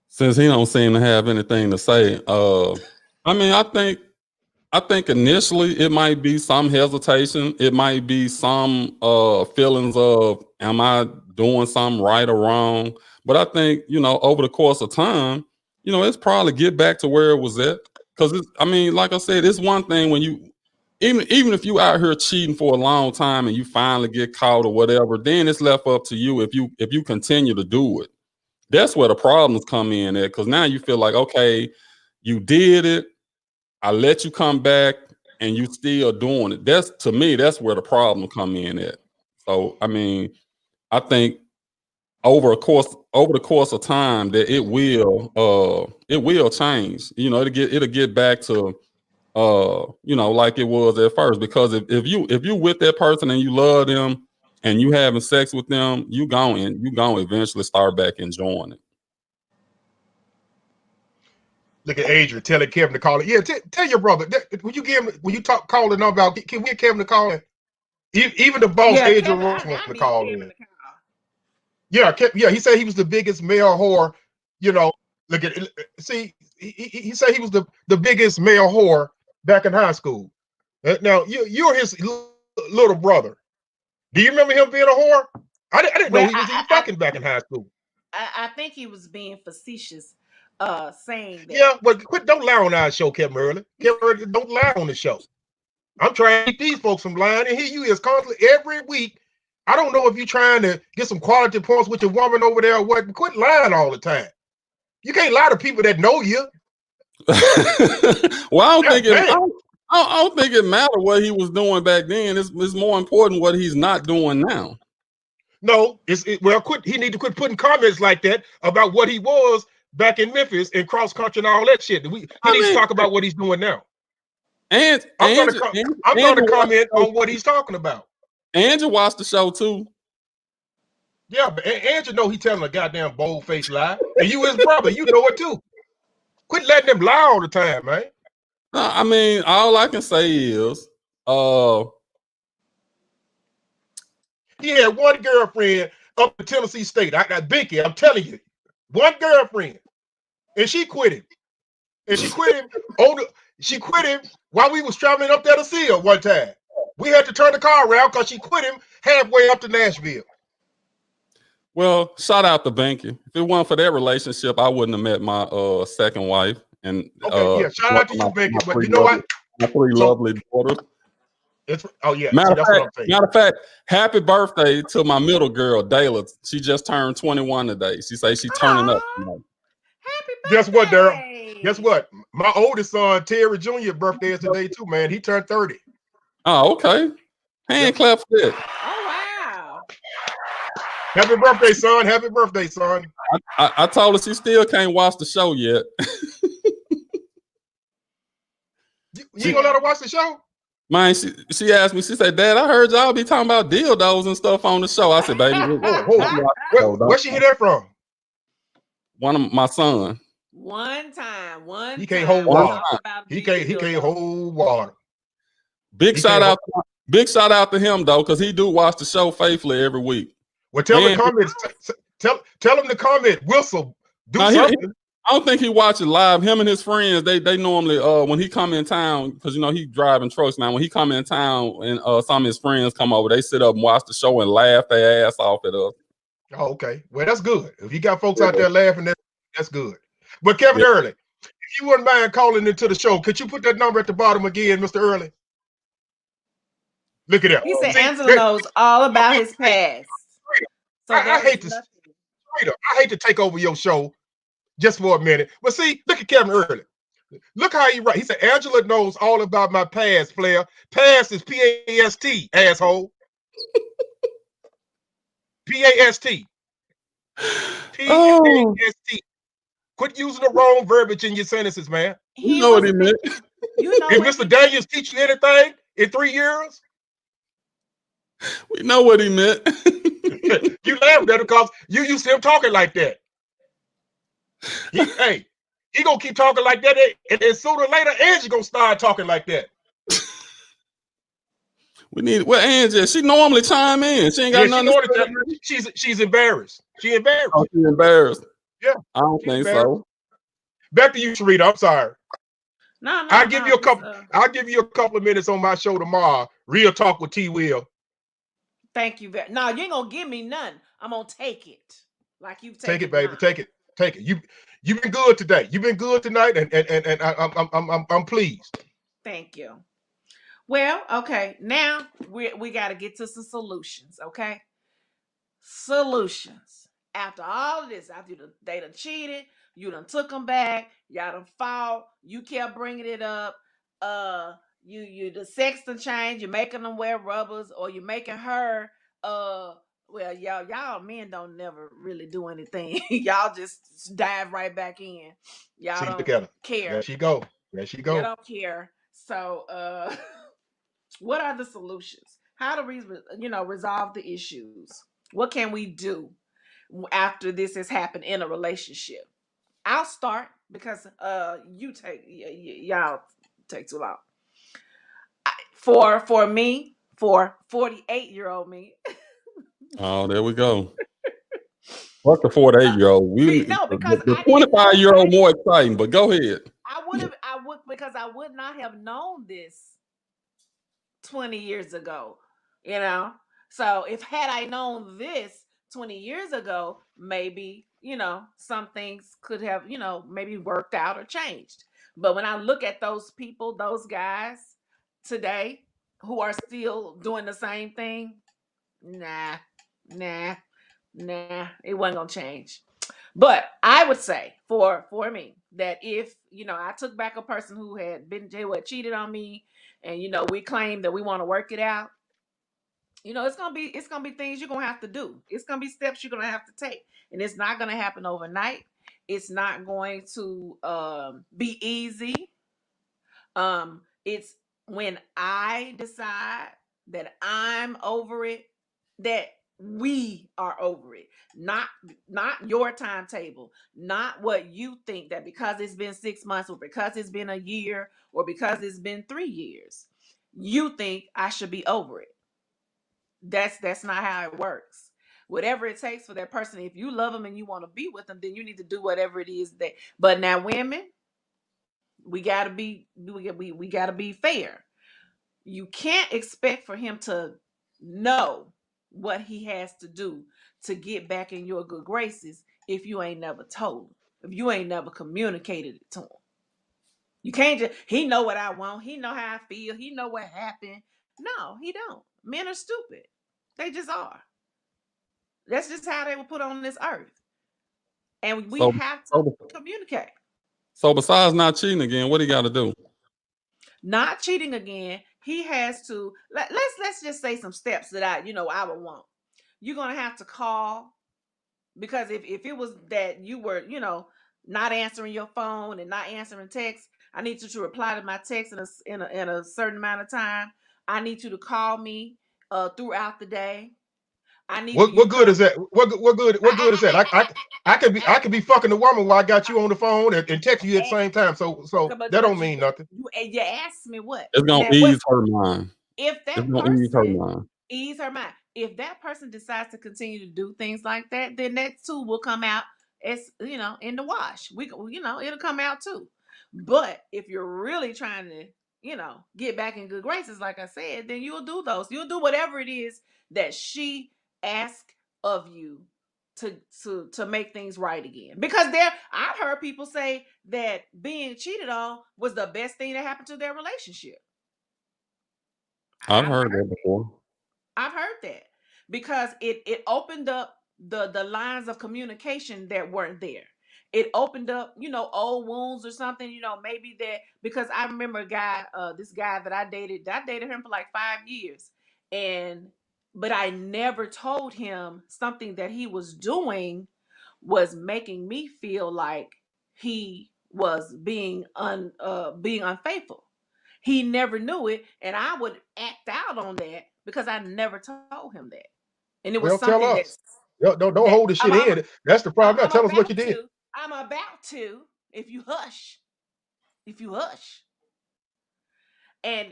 E: Since he don't seem to have anything to say, I mean, I think initially it might be some hesitation. It might be some feelings of, am I doing something right or wrong? But I think, over the course of time, it's probably get back to where it was at. Because I mean, like I said, it's one thing when you even if you out here cheating for a long time and you finally get caught or whatever, then it's left up to you if you continue to do it. That's where the problems come in at, because now you feel like, okay, you did it, I let you come back, and you still doing it. That's, to me, that's where the problem come in at. So I mean, I think over the course of time that it will change. It'll get back to like it was at first. Because if you with that person and you love them and you having sex with them, you going eventually start back enjoying it.
F: Look at Adrian telling Kevin to call it. Yeah, tell your brother. When you call the number out, can we get Kevin to call in? Even the boss,
B: Yeah,
F: Adrian
B: Kevin,
F: Ross, wants
B: I
F: to
B: need
F: call
B: Kevin
F: in.
B: to call.
F: Yeah, he said he was the biggest male whore. Look at see, he said he was the biggest male whore back in high school. Now you're his little brother. Do you remember him being a whore? I didn't know
B: Well,
F: he was even fucking back in high school.
B: I think he was being facetious, saying that.
F: Yeah, but don't lie on our show, Kevin Early. Kevin Early, don't lie on the show. I'm trying to keep these folks from lying, and here you is constantly every week. I don't know if you're trying to get some quality points with your woman over there or what, but quit lying all the time. You can't lie to people that know you.
E: Well, I don't
F: God
E: think it.
F: damn.
E: I don't think it mattered what he was doing back then. It's more important what he's not doing now.
F: No, quit. He need to quit putting comments like that about what he was back in Memphis and cross country and all that shit. He needs to talk about what he's doing now.
E: And
F: I'm going to comment on what he's talking about.
E: Andrew watched the show too.
F: Yeah, but Andrew know he telling a goddamn bold-faced lie, and you his brother, you know it too. Quit letting him lie all the time, man.
E: I mean, all I can say is,
F: he had one girlfriend up in Tennessee State. I got Binky, I'm telling you, one girlfriend, and she quit him. And she quit him she quit him while we was traveling up there to see her one time. We had to turn the car around because she quit him halfway up to Nashville.
E: well, shout out to Banky. If it weren't for that relationship, I wouldn't have met my second wife. And
F: okay, yeah, shout out to you, Binky. But you know
E: what? My three
F: so,
E: lovely daughters.
F: Matter
E: of fact, happy birthday to my middle girl, Dayla. She just turned 21 today. She says she's turning up tonight.
B: Happy birthday!
F: Guess what, Daryl? Guess what? My oldest son, Terry Jr., birthday is today too, man. He turned 30.
E: Oh, okay. Hand clap for that.
B: Oh, wow.
F: Happy birthday, son. Happy birthday, son.
E: I told her she still can't watch the show yet.
F: You ain't gonna let her watch the show?
E: Man, she asked me, she said, Dad, I heard y'all be talking about dildos and stuff on the show. I said, baby,
F: where she hear that from?
E: One of my son.
B: One time.
F: He can't hold water. He can't hold water.
E: Big shout out to him though, because he do watch the show faithfully every week.
F: Well, tell him to comment. Whistle. Do something.
E: I don't think he watches live. Him and his friends, they normally when he come in town, because he driving trucks now. When he come in town and some of his friends come over, they sit up and watch the show and laugh their ass off at us.
F: Oh, okay. Well, that's good. If you got folks
E: Yeah.
F: out there laughing, that's good. But Kevin
E: Yeah.
F: Early, if you wouldn't mind calling into the show, could you put that number at the bottom again, Mr. Early? Look at that.
B: He said
F: See,
B: Angela knows all about his past. So
F: I
B: there is
F: hate to
B: nothing.
F: I hate to take over your show just for a minute. But see, look at Kevin Early. Look how he write. He said Angela knows all about my past, player. Past is P-A-S-T, asshole. P-A-S-T.
E: Oh,
F: P-A-S-T. Quit using the wrong verbiage in your sentences, man.
E: you
B: He
E: know what
B: was
E: he meant.
B: you know
F: Did
B: what
F: Mr.
B: he meant.
F: Daniels teach you anything in 3 years?
E: We know what he meant.
F: You laughed at him because you used to him talking like that. Hey, he gonna keep talking like that, and sooner or later, Angie gonna start talking like that.
E: We need well, Angie. She normally chime in. She ain't got
F: Yeah, she
E: nothing to
F: know that
E: say.
F: she's embarrassed. She embarrassed.
E: Oh, she embarrassed.
F: Yeah,
E: I don't
F: she's
E: think
F: embarrassed.
E: so.
F: Back to you, Sharita. I'm sorry.
B: No, no,
F: I'll give you
B: no.
F: a couple. I'll give you a couple of minutes on my show tomorrow. Real talk with T. Will.
B: Thank you very. No, you ain't gonna give me none. I'm gonna take it like you've
F: Take it,
B: taken
F: baby.
B: mine.
F: Take it. Take it. You've been good today. You've been good tonight, and I'm pleased.
B: Thank you. Well, okay. Now we got to get to some solutions. Okay, solutions. After all of this, after they done cheated, you done took them back, y'all done fought, you kept bringing it up. Uh, you the sex done changed. You're making them wear rubbers, or you're making her. Well, y'all men don't never really do anything. Y'all just dive right back in. Y'all
F: See, look
B: don't
F: at her. There
B: care.
F: she go. There she
B: You
F: go.
B: don't care. So, what are the solutions? How to resolve the issues? What can we do after this has happened in a relationship? I'll start because y'all take too long. For me, for 48-year-old me.
E: Oh, there we go. What's the 48-year-old? We
B: No, because
E: the
B: I didn't know.
E: 25-year-old more exciting, but go ahead.
B: I would because I would not have known this 20 years ago, you know? So if had I known this 20 years ago, maybe, some things could have, maybe worked out or changed. But when I look at those people, those guys today who are still doing the same thing, nah, nah, nah, it wasn't gonna change. But I would say for me that if I took back a person who had been who had cheated on me, and we claim that we want to work it out, it's gonna be things you're gonna have to do. It's gonna be steps you're gonna have to take, and it's not gonna happen overnight. It's not going to be easy. It's when I decide that I'm over it, that we are over it. Not your timetable, not what you think that because it's been 6 months or because it's been a year or because it's been 3 years, you think I should be over it. That's not how it works. Whatever it takes for that person, if you love them and you want to be with them, then you need to do whatever it is that. But now, women, we gotta be fair. You can't expect for him to know what he has to do to get back in your good graces if you ain't never told him, if you ain't never communicated it to him. You can't just he know what I want, he know how I feel, he know what happened. No, he don't. Men are stupid. They just are. That's just how they were put on this earth. And we
E: So,
B: have to
E: so,
B: communicate.
E: so besides not cheating again, what do you got to do?
B: Not cheating again, he has to let's just say some steps that I would want. You're gonna have to call, because if it was that you were not answering your phone and not answering text, I need you to reply to my text in a certain amount of time. I need you to call me throughout the day. I need for you
F: What
B: to
F: good
B: come.
F: is that? What good is that? I could be fucking the woman while I got you on the phone and text you at the same time. So
B: Okay,
F: that don't
B: but
F: mean nothing.
B: you asked me what
E: It's gonna
B: now. What
E: ease her mind.
B: if
E: It's
B: that
E: gonna ease her
B: person
E: mind.
B: ease her mind? If that person decides to continue to do things like that, then that too will come out as in the wash. It'll come out too. But if you're really trying to get back in good graces, like I said, then you'll do those. You'll do whatever it is that she asks of you to make things right again. Because I've heard people say that being cheated on was the best thing that happened to their relationship.
E: I've heard that before.
B: I've heard that because it opened up the lines of communication that weren't there. It opened up, old wounds or something, maybe that, because I remember a guy, this guy that I dated him for like 5 years. But I never told him something that he was doing was making me feel like he was being unfaithful. He never knew it, and I would act out on that because I never told him that. And it was
F: Well, tell
B: something
F: us. Don't
B: that
F: hold the shit in. That's the
B: I'm,
F: problem. Now,
B: I'm
F: tell us what
B: about
F: you did.
B: to. I'm about to. If you hush, if you hush, and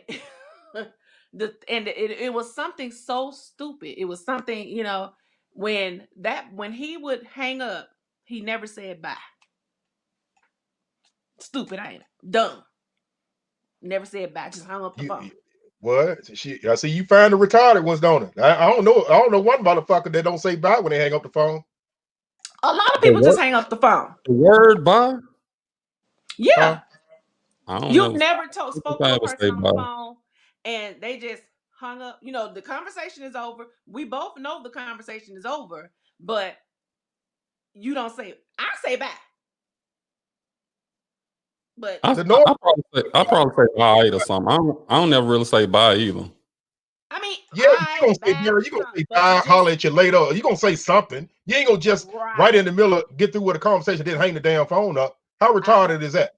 B: it was something so stupid. It was something, when he would hang up, he never said bye. Stupid, ain't it? Dumb. Never said bye. Just hung up the phone.
F: What? I see you find the retarded ones, don't it? I don't know. I don't know one motherfucker that don't say bye when they hang up the phone.
B: A lot of people just hang up the phone.
E: The word bye?
B: Yeah.
E: I don't
B: You've
E: know.
B: never spoke to a person
E: Say
B: on
E: bye.
B: the phone and they just hung up. The conversation is over. We both know the conversation is over, but you don't say, I say bye. But
E: I probably say bye or something. I don't never really say bye either.
B: I mean,
F: Yeah, you gonna say,
B: bye,
F: Barry, you gonna say
B: but
F: bye,
B: you just
F: holler at you later. You gonna say something. You ain't gonna just right in the middle of get through with a conversation, then hang the damn phone up. How retarded is that?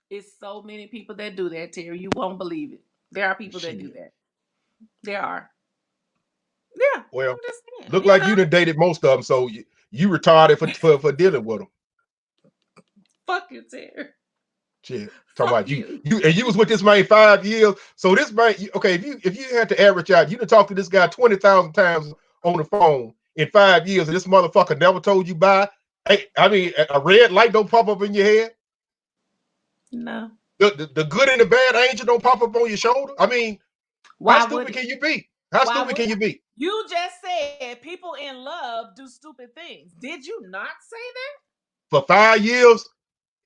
B: It's so many people that do that, Terry. You won't believe it. There are people that do that. There are. Yeah.
F: Well, look like you done dated most of them, so you retarded for dealing with them.
B: Fuck you, Terry.
F: Shit, talking about you was with this man 5 years. So this man, okay, if you had to average out, you done talked to this guy 20,000 times on the phone in 5 years, and this motherfucker never told you bye. Hey, I mean, a red light don't pop up in your head.
B: No.
F: The good and the bad angel don't pop up on your shoulder. I mean, how stupid can you be? How stupid can you be?
B: You just said people in love do stupid things. Did you not say that?
F: For 5 years,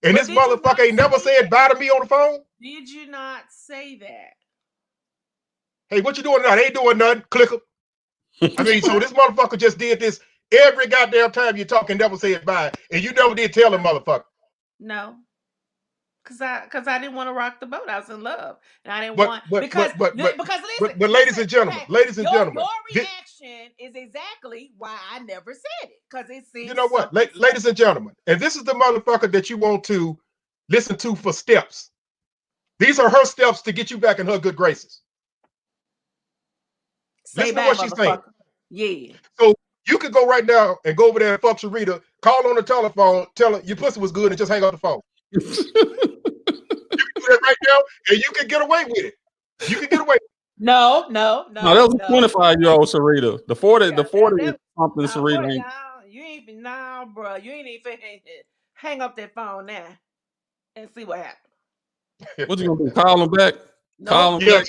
F: and this motherfucker ain't never said bye to me on the phone?
B: Did you not say that?
F: Hey, what you doing now? They ain't doing nothing. Click them. I mean, so this motherfucker just did this every goddamn time you talk and never said bye, and you never did tell the motherfucker.
B: No. Cause I didn't want to rock the boat. I was in love, and I didn't want because listen,
F: ladies and gentlemen,
B: your reaction is exactly why I never said it, because it seems,
F: you know what, ladies and gentlemen, and this is the motherfucker that you want to listen to for steps. These are her steps to get you back in her good graces. Listen to what she's saying.
B: Yeah.
F: So you could go right now and go over there and fuck Sharita, call on the telephone, tell her your pussy was good, and just hang up the phone. You can do that right now, and you can get away with it. You can get away.
B: No,
E: that was a 25-year-old Sharita. The 40 something Sharita.
B: You ain't even bro. You ain't even hang up that phone now and see what happens.
E: What you gonna do? Call him back?
B: Nope.
E: Call him back?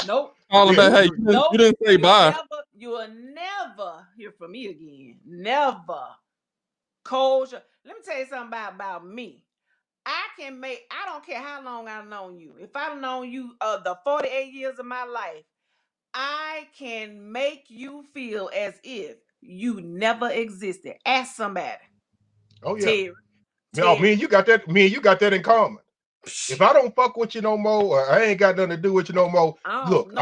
B: Nope.
E: Call him back. Hey, you didn't say bye.
B: You will never hear from me again. Never. Cold. Let me tell you something about me. I don't care how long I've known you. If I've known you the 48 years of my life, I can make you feel as if you never existed. Ask somebody.
F: Oh yeah.
B: Terry.
F: Me and you got that. Me and you got that in common. If I don't fuck with you no more, or I ain't got nothing to do with you no more, look,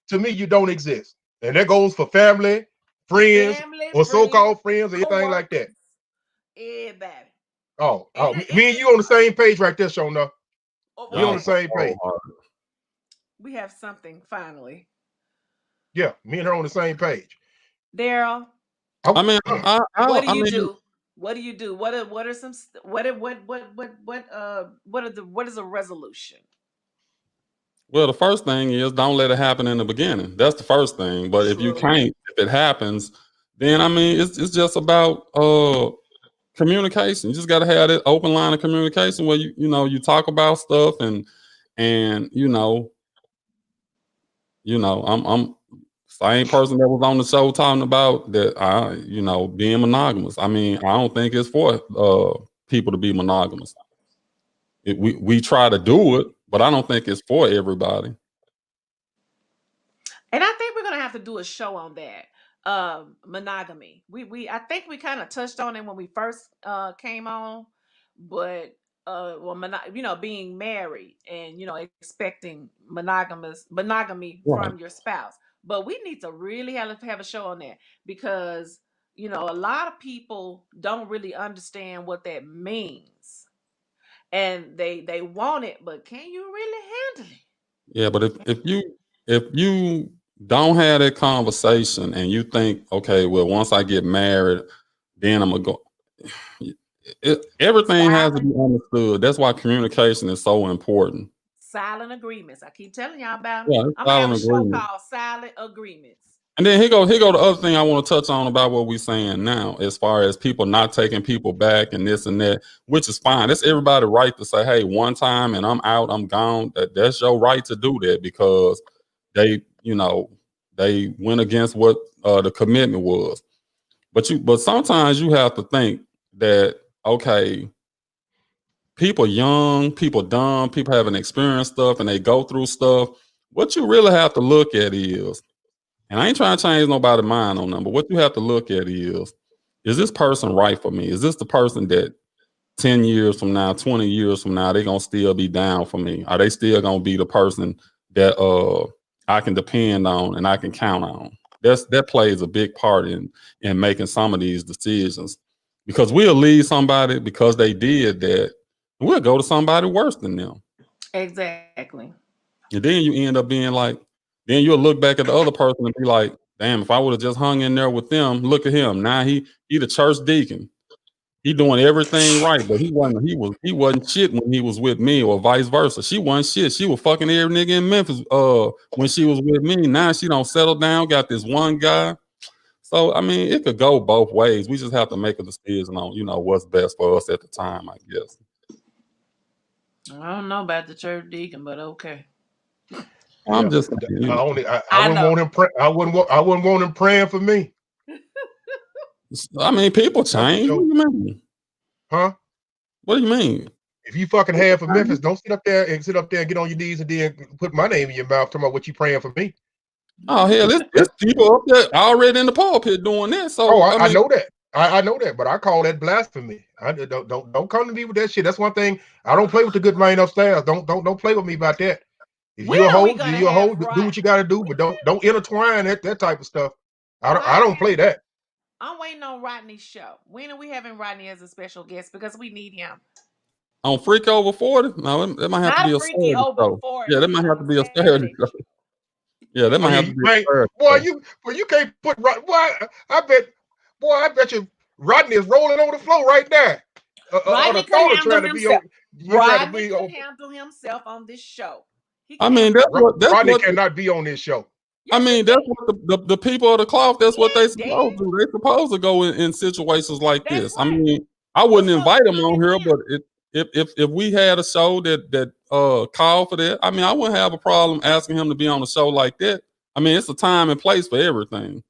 F: to me you don't exist, and that goes for family, friends, or so-called friends, or anything like that.
B: Everybody.
F: Oh, me and you on the same page right there, Shona. We on the same page.
B: We have something finally.
F: Yeah, me and her on the same page.
B: Daryl.
E: I mean,
B: what do you do? What do you do? What are some what is a resolution?
E: Well, the first thing is don't let it happen in the beginning. That's the first thing. But if you can't, if it happens, then I mean it's just about communication. You just gotta have that open line of communication where you talk about stuff and I'm Same person that was on the show talking about that, being monogamous. I mean, I don't think it's for people to be monogamous. We try to do it, but I don't think it's for everybody.
B: And I think we're gonna have to do a show on that. Monogamy. I think we kind of touched on it when we first came on, but being married and expecting monogamy
E: Right.
B: from your spouse. But we need to really have a show on that because a lot of people don't really understand what that means, and they want it, but can you really handle it?
E: Yeah, but if you don't have that conversation and you think, okay, well, once I get married, then I'm gonna go. Everything has to
B: Silent
E: be understood. That's why communication is so important.
B: silent agreements. I keep telling y'all about them.
E: Yeah, it's
B: I'm gonna have
E: silent
B: a show
E: agreement.
B: called Silent Agreements.
E: And then here go the other thing I want to touch on about what we're saying now, as far as people not taking people back and this and that, which is fine. That's everybody's right to say, hey, one time and I'm out, I'm gone. That's your right to do that because they went against what the commitment was. But sometimes you have to think that, okay, people young, people dumb, people haven't experienced stuff and they go through stuff. What you really have to look at is, and I ain't trying to change nobody's mind on them, but what you have to look at is this person right for me? Is this the person that 10 years from now, 20 years from now, they gonna still be down for me? Are they still gonna be the person that I can depend on and I can count on? That plays a big part in making some of these decisions. Because we'll leave somebody because they did that, and we'll go to somebody worse than them.
B: Exactly.
E: And then you end up being like, then you'll look back at the other person and be like, damn, if I would have just hung in there with them, look at him. Now he the church deacon. He doing everything right, but he wasn't shit when he was with me, or vice versa. She wasn't shit. She was fucking every nigga in Memphis when she was with me. Now she don't settle down, got this one guy. So I mean, it could go both ways. We just have to make a decision on, what's best for us at the time, I guess.
B: I don't know about the church deacon, but okay.
E: I'm
F: Yeah,
E: just
F: but
E: saying,
B: I
F: wouldn't
B: know.
F: want him. I wouldn't want him praying for me.
E: I mean, people
F: That's for
E: change. What
F: sure.
E: do you mean?
F: Huh?
E: What do you mean?
F: If you fucking
E: People
F: have for Memphis,
E: change.
F: don't sit up there and get on your knees and then put my name in your mouth talking about what you praying for me.
E: Oh hell, it's people up there already in the pulpit doing that. So I
F: I
E: mean,
F: know that. I know that, but I call that blasphemy. I don't come to me with that shit. That's one thing. I don't play with the good man upstairs. Don't play with me about that. If
B: When
F: you're a
B: are we
F: hoe,
B: gonna
F: you're a hoe.
B: have
F: Do what you got to do, but don't intertwine that type of stuff. I don't play that.
B: I'm waiting on Rodney's show. When are we having Rodney as a special guest? Because we need him.
E: on Freak Over 40, no, it might have to be
B: Not
E: a
B: Freaky
E: Saturday
B: over
E: show. Yeah, that
B: 40
E: might have
B: on
E: to
B: a
E: be a Saturday
B: Saturday
E: show.
B: show.
E: Yeah, that
F: Oh
E: might
F: yeah,
E: have to be a
F: man,
E: Saturday
F: boy,
E: show.
F: you can't put boy. I bet you Rodney is rolling on the floor right now. On
B: Rodney
F: the
B: could
F: thought of
B: handle
F: trying to be on.
B: himself.
F: You trying to
B: Rodney
F: be
B: could
F: on.
B: handle himself on this show. He
E: I
B: can
E: mean,
B: handle
E: that's
B: himself.
E: what that's
F: Rodney
E: what
F: cannot be on this show.
E: I
B: Yes,
E: mean,
B: he
E: that's
B: can.
E: what the people of the cloth, that's what they
B: Yes,
E: supposed
B: Dad.
E: to do. They supposed to go in situations like
B: That's
E: this. I
B: right.
E: mean, I
B: What's
E: wouldn't
B: up,
E: invite them
B: Ronnie
E: on here,
B: Lamb?
E: but if we had a show that called for that, I mean, I wouldn't have a problem asking him to be on a show like that. I mean, it's a time and place for everything.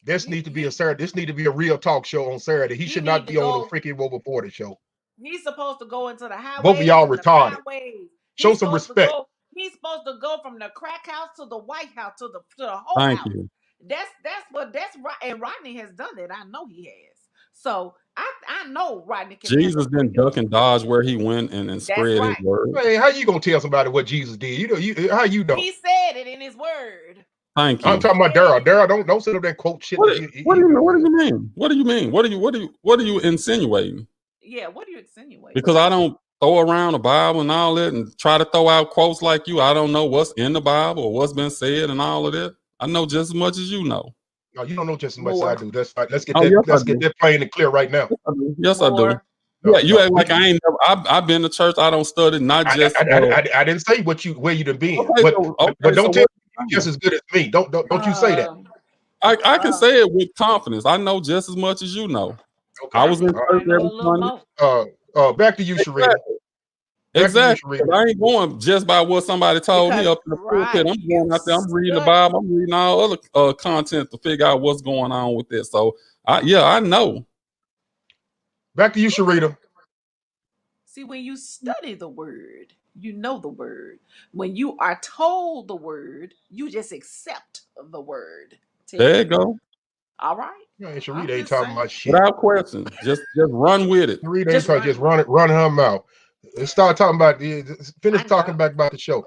F: This
B: He
F: needs to be a
B: he
F: Saturday. This need to be a real talk show on Saturday. He
B: he
F: should
B: need
F: not
B: to
F: be on no
B: go.
F: freaking Rover Porter show.
B: He's supposed to go into the
F: Both of
B: highways
F: y'all
B: and the
F: retarded.
B: byways.
F: Show
B: He's
F: some
B: supposed to
F: respect.
B: go. He's supposed to go from the crack house to the White House to the whole
E: Thank
B: house.
E: you.
B: That's right. And Rodney has done that. I know he has. So I know Rodney can handle
E: Jesus
B: the
E: didn't
B: freaky
E: duck
B: over
E: and
B: 40.
E: dodge where he went and
B: That's
E: spread his
B: right.
E: word.
F: Man, how you gonna tell somebody what Jesus did? How you know?
B: He said it in his word.
E: Thank
F: I'm
E: you.
B: He
F: talking about
B: said
F: Daryl.
B: it in his
F: Daryl,
B: word.
F: don't sit up there and quote shit
E: What
F: that
E: do- what do
F: he
E: you what
F: never
E: do
F: said.
E: you mean? What do you mean? What are you insinuating?
B: Yeah, what are you insinuating?
E: Because I don't throw around the Bible and all that and try to throw out quotes like you. I don't know what's in the Bible or what's been said and all of that. I know just as much as you know.
F: No, you don't know just as much as I
B: More.
F: do. That's fine. Let's get
E: Oh
F: that.
E: yes, I
F: Let's get
E: do.
F: that plain and clear right now.
E: Yes, I do. Yes, I do.
B: More.
E: Yeah,
F: No,
E: you
F: no.
E: act like I ain't never. I've been to church. I don't study, not just.
F: I didn't say where you done been,
E: Okay,
F: but
E: so
F: but
E: okay, so
F: don't tell
E: what?
F: me you just as good as me. Don't you say that.
B: Um,
E: I can
B: uh,
E: say it with confidence. I know just as much as you know. I
F: Okay.
E: was in
B: I
E: church
B: know
E: every
B: a little
E: Sunday.
B: more.
F: Back to you, Sharita.
E: Exactly. Exactly. I ain't going just by what somebody told me up in the pulpit. I'm going out there. I'm reading the Bible. I'm reading all other content to figure out what's going on with this. So, I know.
F: Back to you, Sharita.
B: See, when you study the word, you know the word. When you are told the word, you just accept the word.
E: There you go.
B: All right.
F: Man, Sharita ain't talking about shit.
E: Without question. Just run with it.
F: Sharita ain't talking, just run her mouth. Let's start talking about finish talking back about the show.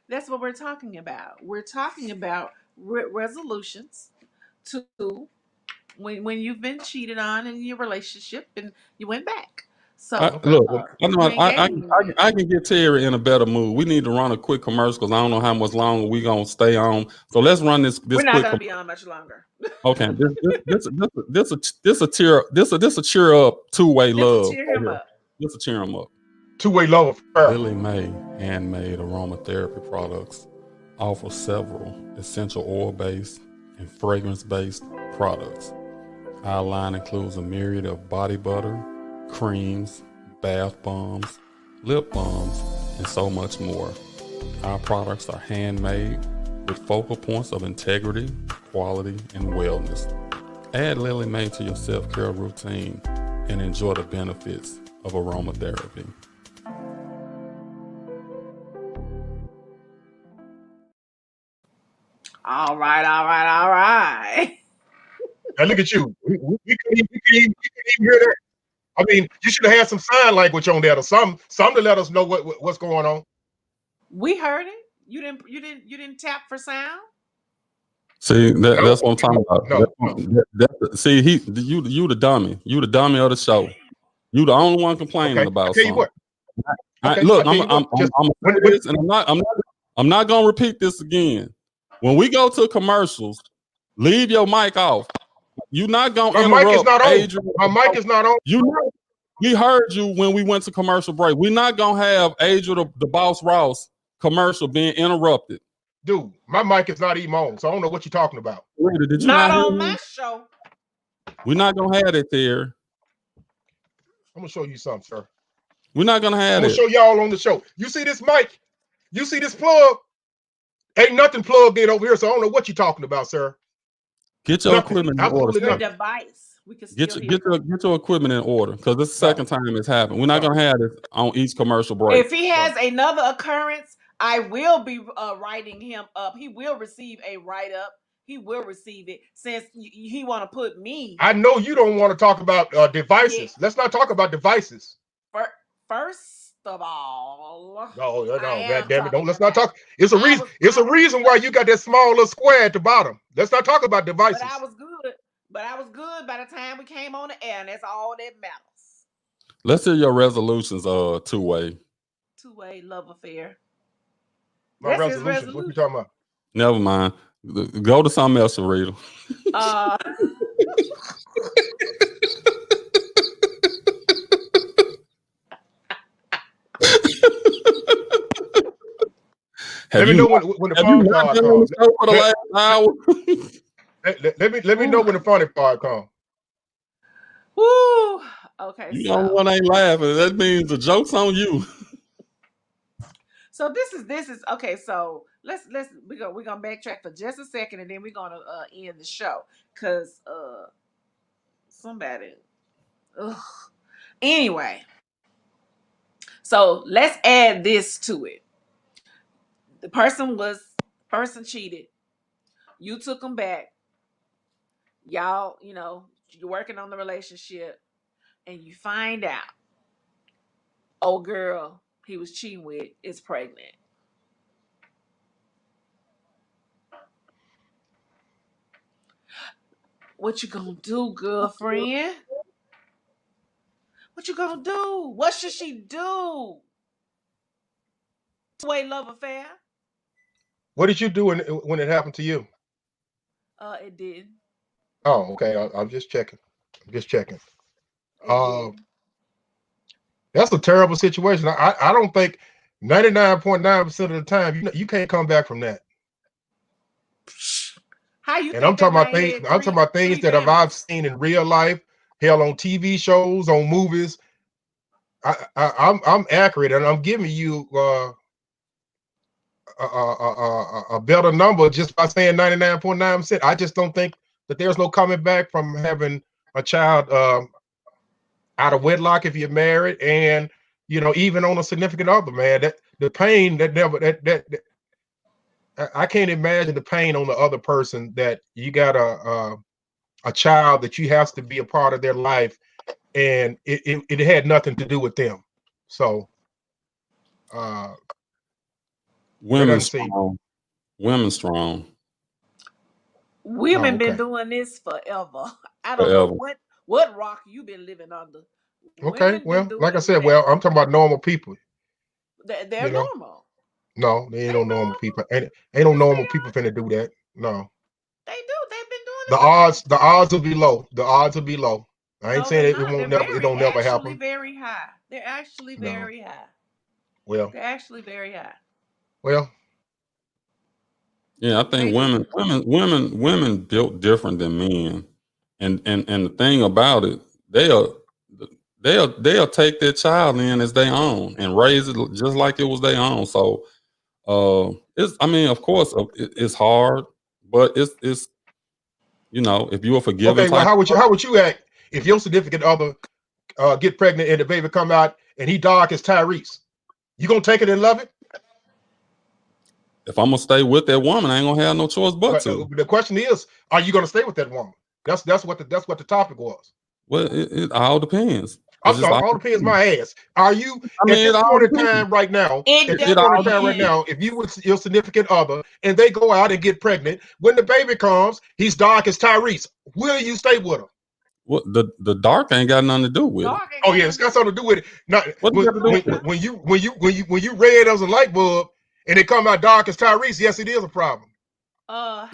B: That's what we're talking about. We're talking about resolutions to when you've been cheated on in your relationship and you went back. So
E: I can get Terry in a better mood. We need to run a quick commercial because I don't know how much longer we're gonna stay on. So let's run this.
B: We're not gonna be on much longer.
E: Okay, this a cheer up two-way love.
B: Cheer him up.
E: This a cheer him up.
F: Two-way love.
E: Lily Mae handmade aromatherapy products offer several essential oil-based and fragrance-based products. Our line includes a myriad of body butter, creams, bath bombs, lip balms, and so much more. Our products are handmade with focal points of integrity, quality, and wellness. Add Lily Mae to your self-care routine and enjoy the benefits of aromatherapy.
B: All right.
F: Now look at you. We couldn't even hear that. I mean, you should have had some sign language on there or something to let us know what's going on.
B: We heard it. You didn't tap for sound.
E: See, that's what I'm talking about. See, you the dummy. You the dummy of the show. You the only one complaining about something. Look, I'm this, and I'm not gonna repeat this again. When we go to commercials, leave your mic off. You're not gonna interrupt.
F: Mic is not on. Adrian. My mic is not on.
E: We heard you when we went to commercial break. We're not gonna have Adrian the Boss Ross commercial being interrupted.
F: Dude, my mic is not even on, so I don't know what you're talking about.
E: Did you
B: not on my show?
E: We're not gonna have it there.
F: I'm gonna show you something, sir.
E: We're not gonna have it.
F: I'm gonna show y'all on the show. You see this mic? You see this plug? Ain't nothing plugged in over here, so I don't know what you're talking about, sir.
E: Get your equipment in order.
B: Your device. We can
E: get your equipment in order because this is the second time it's happened. We're not gonna have this on each commercial break.
B: If he has another occurrence, I will be writing him up. He will receive a write-up. He will receive it since he want to put me.
F: I know you don't want to talk about devices. Yeah. Let's not talk about devices.
B: First of all,
F: no, God damn it! Let's not talk. It's a reason. It's a reason why you got that small little square at the bottom. Let's not talk about devices.
B: But I was good by the time we came on the air, and that's all that matters.
E: Let's hear your resolutions. Two-way
B: love affair.
F: My resolutions. What you talking about?
E: Never mind. Go to something else, Rita.
F: Let me know when the phone call comes. For the last hour. let me know when the funny part comes.
B: Woo. Okay.
E: You know one ain't laughing. That means the joke's on you.
B: So this is okay. So we're gonna backtrack for just a second, and then we're gonna end the show because somebody. Ugh. Anyway, so let's add this to it. The person cheated. You took them back. Y'all, you're working on the relationship, and you find out, oh girl, he was cheating with is pregnant. What you gonna do, girlfriend? What you gonna do? What should she do? Two-way love affair.
F: What did you do when it happened to you?
B: It did.
F: Oh, okay. I'm just checking. That's a terrible situation. I don't think 99.9% of the time you can't come back from that.
B: How you?
F: And I'm talking about things. I'm talking about things that I've seen in real life, hell, on TV shows, on movies. I'm accurate, and I'm giving you a better number just by saying 99.9%. I just don't think that there's no coming back from having a child out of wedlock if you're married, and even on a significant other, man. That the pain that never that I can't imagine the pain on the other person that you got a child that you have to be a part of their life, and it had nothing to do with them. So that
E: Women
F: doesn't seem.
E: strong. Women strong
F: Oh,
B: Women been
F: okay.
B: doing this forever. I don't know
E: forever.
B: what rock you been living under.
F: Okay.
B: Women been
F: Well, like
B: doing
F: I
B: it
F: said, well,
B: forever.
F: I'm talking about normal people.
B: They're
F: You know,
B: normal.
F: no, they ain't
B: They
F: no normal
B: normal.
F: people. Ain't no
B: Yes, they
F: normal people
B: are.
F: finna do that. No,
B: They do. They've been doing
F: the
B: it forever.
F: odds will be low. The odds will be low. I ain't
B: No,
F: saying
B: they're
F: it
B: not.
F: won't
B: They're
F: never. It
B: very,
F: don't never
B: actually
F: happen.
B: very high. They're actually
F: No.
B: very high.
F: Well,
B: They're actually very high.
F: well.
E: Yeah, I
B: They
E: think
B: do.
E: women built different than men, and the thing about it, they'll they'll take their child in as their own and raise it just like it was their own. So it's, I mean, of course, it's hard, but it's if you're a forgiving
F: Okay. Well,
E: type.
F: how would you act if your significant other get pregnant and the baby come out and he dark as Tyrese? You gonna take it and love it?
E: If I'm gonna stay with that woman, I ain't gonna have no choice but
F: But
E: to.
F: the question is, are you gonna stay with that woman? That's what the topic was.
E: Well, it all depends. It's
F: I'm
E: just all
F: all depends
E: depends.
F: my ass. Are you
E: I
F: at
E: mean, it
F: this
E: all
F: point in
E: depends.
F: time right now?
B: It
F: At this
E: It
F: point
E: all
F: in time right
E: depends.
F: now,
B: depends.
F: if you with your significant other and they go out and get pregnant, when the baby comes, he's dark as Tyrese. Will you stay with him?
E: What the dark ain't got nothing to do with it.
B: Dog ain't
F: Oh
B: got
F: yeah,
B: nothing
F: it's
B: to do
F: got
B: with
F: something
B: it.
F: to do with it. Not
E: What it
F: when
E: got to do
F: when
E: with it?
F: when you red as a light bulb and it come out dark as Tyrese. Yes, it is a problem.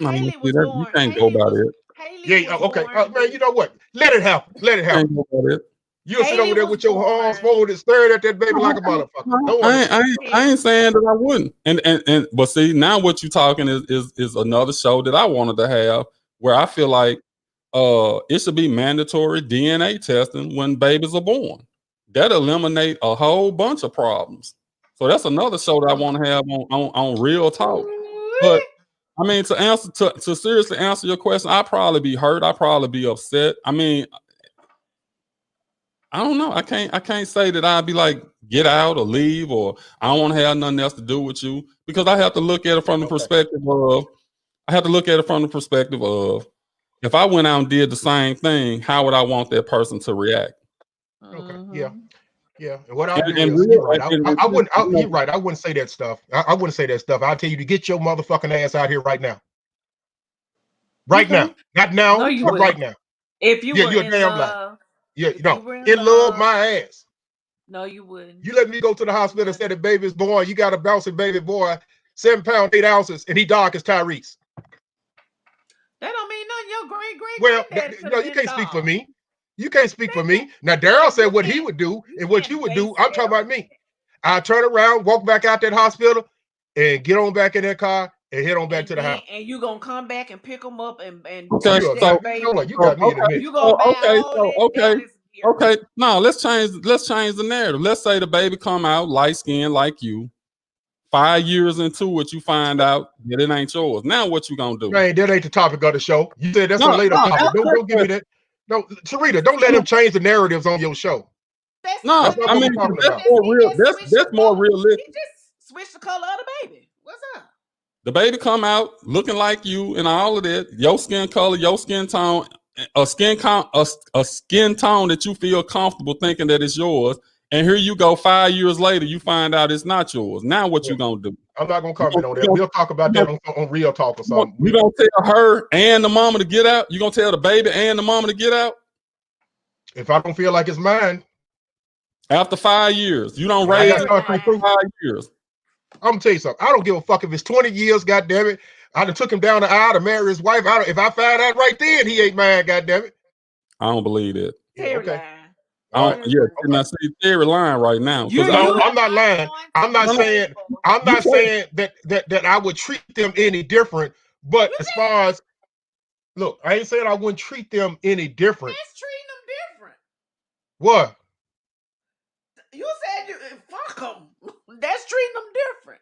E: No,
B: Haley
E: see
B: was
E: that you
B: born.
E: can't go by that.
B: Haley
F: Yeah.
B: was
F: Okay.
B: born.
F: Man, you know what? Let it happen. Let it
E: You
F: happen.
E: can't go by that.
F: You'll sit
B: Haley
F: over there
B: was
F: with your arms
B: born.
F: folded, staring at that baby like
E: No,
F: a motherfucker. Don't
E: I
F: understand.
E: ain't, I ain't, I ain't saying that I wouldn't. And but see, now what you talking is another show that I wanted to have where I feel like it should be mandatory DNA testing when babies are born. That eliminate a whole bunch of problems. So that's another show that I want to have on Real Talk. But
B: Ooh-wee.
E: I mean, to seriously answer your question, I'd probably be hurt. I'd probably be upset. I mean, I don't know. I can't say that I'd be like, get out or leave, or I don't want to have nothing else to do with you, because I have to look at it from the
F: Okay.
E: perspective of if I went out and did the same thing, how would I want that person to react?
F: Okay. Yeah.
B: Mhm.
F: Yeah. And what I'll
E: And,
F: do
E: and
F: is, you're
E: real
F: right. I wouldn't.
E: you know,
F: You're right. I wouldn't say that stuff. I wouldn't say that stuff. I'll tell you to get your motherfucking ass out here right now. Right
E: okay.
F: now. Not
B: No,
F: now,
B: you
F: but right
B: wouldn't.
F: now.
B: If you
F: Yeah,
B: were
F: you're a
B: in
F: damn lie.
B: love,
F: Yeah.
B: if you
F: No.
B: were in
F: In love,
B: love,
F: my ass.
B: no, you wouldn't.
F: You let me go to the
B: No, you
F: hospital and say
B: wouldn't.
F: the baby's born. You got a bouncing baby boy, 7 pounds, 8 ounces, and he dark as Tyrese.
B: That don't mean nothing. Your great great
F: Well,
B: granddaddy could have
F: no, you
B: been
F: can't speak for
B: dog.
F: me. You can't speak for
B: That
F: me. Now,
B: yeah,
F: Daryl said what he would do
B: you
F: and what you
B: can't
F: would do.
B: base
F: I'm talking about
B: everything.
F: me. I turn around, walk back out that hospital, and get on back in that car and head on back to the house.
B: And you gonna come back and pick them up and
F: Oh,
E: Okay.
B: teach
F: you are
B: that
F: not.
E: So
F: Hold on,
B: baby.
F: you got me in a
E: okay.
F: minute.
B: You gonna buy all
E: So
B: that
E: okay.
B: Dallas gear.
E: Okay. No, let's change the narrative. Let's say the baby come out light skinned like you. 5 years into it, you find out that it ain't yours. Now what you gonna do?
F: Man, that ain't the topic of the show. You said that's
E: No,
F: a later
E: no,
F: topic.
E: answer that
F: Don't give me
E: question.
F: that. No, Sarita, don't let him change the narratives on your show.
B: That's
E: No,
B: all
F: That's
B: it
F: not
E: I
F: what we're
E: mean,
B: is.
F: talking
E: that's
F: about.
E: more
B: He
E: real.
B: just switched the
E: That's more
B: color. He
E: realistic.
B: just switched the color of the baby. What's up?
E: The baby come out looking like you and all of that. Your skin color, your skin tone, a skin tone that you feel comfortable thinking that it's yours. And here you go, 5 years later, you find out it's not yours. Now what
F: Yeah,
E: you gonna do?
F: I'm not gonna
E: You
F: comment
E: gonna,
F: on
E: you
F: that.
E: gonna,
F: We'll talk about
E: you
F: that
E: gonna,
F: on Real Talk or
E: you gonna,
F: something.
E: you gonna tell her and the mama to get out? You gonna tell the baby and the mama to get out?
F: If I don't feel like it's mine,
E: After 5 years, you don't
F: and I
E: raise
F: got
E: it
B: Very
F: something to
E: after
F: prove,
B: nice.
E: 5 years.
F: I'm gonna tell you something. I don't give a fuck if it's 20 years. God damn it, I done took him down the aisle to marry his wife. If I find out right then he ain't mine, god damn it.
E: I don't believe that.
F: Yeah,
B: Terry
F: okay,
B: line.
E: I
F: all right,
E: don't.
B: Terry
E: Yeah,
B: line.
E: and
F: okay.
E: I see Terry lying right now because I
B: You
F: No,
E: don't.
F: I'm
B: have
F: not
B: not
F: lying.
B: gone to
F: I'm
B: the
F: not
E: No, no,
F: saying
B: table.
F: I'm
E: you
F: not
E: say
F: saying that I would treat them any different. But
B: You
F: as
B: just
F: far as look, I ain't saying I wouldn't treat them any different.
B: treating them different.
F: What?
B: You That's treating them different.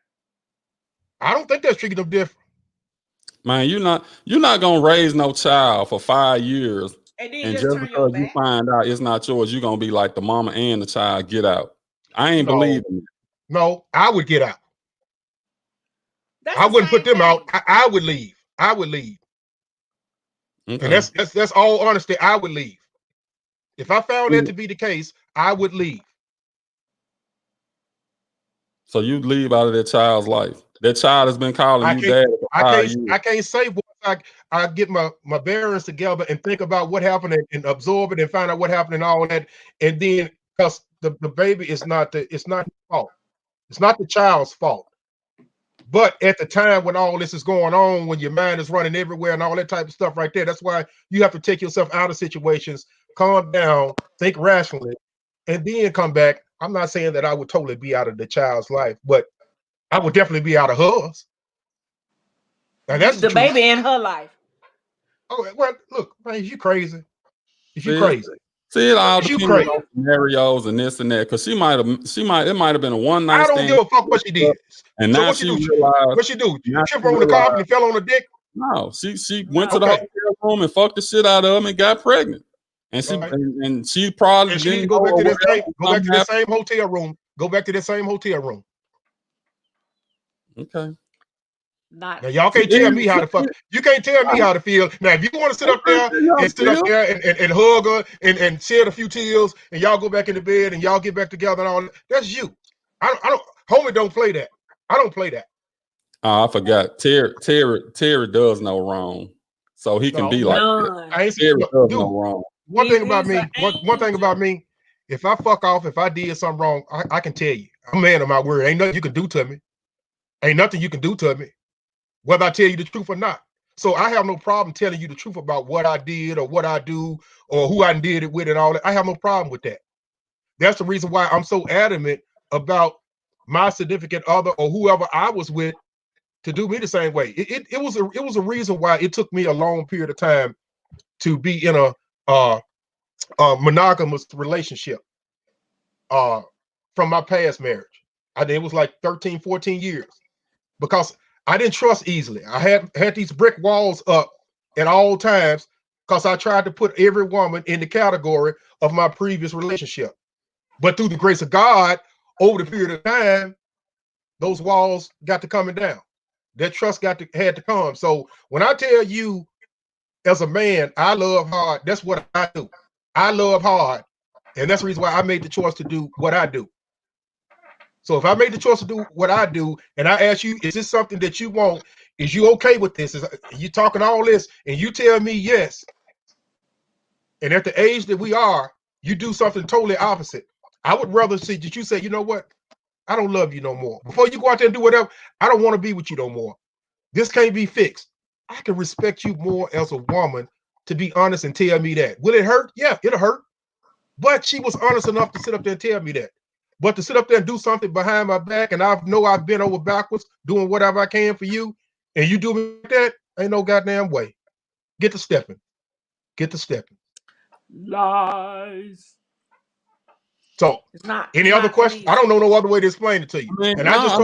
F: I don't think that's treating them different.
E: Man, you're not gonna raise no child for 5 years,
B: And then
E: and
B: just
E: just
B: turn your
E: because you
B: back.
E: find out it's not yours, you're gonna be like the mama and the child. Get out. I ain't
F: No.
E: believing it.
F: No, I would get out.
B: That's
F: I
B: the
F: wouldn't put
B: same
F: them out.
B: thing.
F: I would leave. I would leave.
E: Okay.
F: And that's all honesty. I would leave. If I found that to be the case, I would leave.
E: So you leave out of that child's life. That child has been calling you dad for 5 years.
F: I can't say once I get my bearings together and think about what happened and absorb it and find out what happened and all that. And then because the baby is not it's not his fault. It's not the child's fault. But at the time when all this is going on, when your mind is running everywhere and all that type of stuff right there, that's why you have to take yourself out of situations, calm down, think rationally, and then come back. I'm not saying that I would totally be out of the child's life, but I would definitely be out of hers. Now that's
B: the baby in her life.
F: Oh, well, look, man, is you crazy? Is you
E: See,
F: crazy?
E: See, it all
F: Is you
E: depends
F: crazy?
E: on scenarios and this and that. Because it might have been a one night
F: I
E: stand.
F: don't give a fuck what she did.
E: And
F: So
E: now
F: what she do?
E: realized,
F: What she do?
E: now
F: Trip
E: she
F: on the carpet
E: realized-
F: and fell on the dick?
E: No, she went to the
F: Okay.
E: hotel room and fucked the shit out of him and got pregnant. And she
F: Right.
E: and she probably
F: And she need to
E: didn't
F: go
E: know
F: back
E: or
F: to that
E: whatever,
F: same, go back to
E: something
F: that same hotel room. Go back to that same hotel room.
E: happened. Okay.
B: Not
F: Now y'all can't tell me how to fuck. You can't tell me how to feel. Now if you want to sit up there and hug her and shed a few tears and y'all go back in the bed and y'all get back together and all that, that's you. I don't homie don't play that. I don't play that.
E: Oh, I forgot. Terry does no wrong. So he can be like that.
F: I ain't
E: Terry
F: look,
E: does
F: dude,
E: no wrong.
F: one thing about
B: He's
F: me,
B: an
F: one thing about me, if I fuck off, if I did something wrong, I can tell you. I'm a man of my word. Ain't nothing you can do to me. Ain't nothing you can do to me, whether I tell you the truth or not. So I have no problem telling you the truth about what I did or what I do or who I did it with and all that. I have no problem with that. That's the reason why I'm so adamant about my significant other or whoever I was with to do me the same way. It was a reason why it took me a long period of time to be in a monogamous relationship from my past marriage. It was like 13, 14 years because I didn't trust easily. I had these brick walls up at all times because I tried to put every woman in the category of my previous relationship. But through the grace of God, over the period of time, those walls got to coming down. That trust had to come. So when I tell you as a man, I love hard, that's what I do. I love hard. And that's the reason why I made the choice to do what I do. So if I made the choice to do what I do, and I ask you, is this something that you want? Is you okay with this? Is you talking all this, and you tell me yes. And at the age that we are, you do something totally opposite. I would rather see that you say, you know what? I don't love you no more. Before you go out there and do whatever, I don't want to be with you no more. This can't be fixed. I can respect you more as a woman to be honest and tell me that. Will it hurt? Yeah, it'll hurt. But she was honest enough to sit up there and tell me that. But to sit up there and do something behind my back, and I know I've been over backwards doing whatever I can for you, and you do me like that, ain't no goddamn way. Get to stepping. Get to stepping.
B: Lies.
F: So, any other questions? I don't know no other way to explain it to you. And I just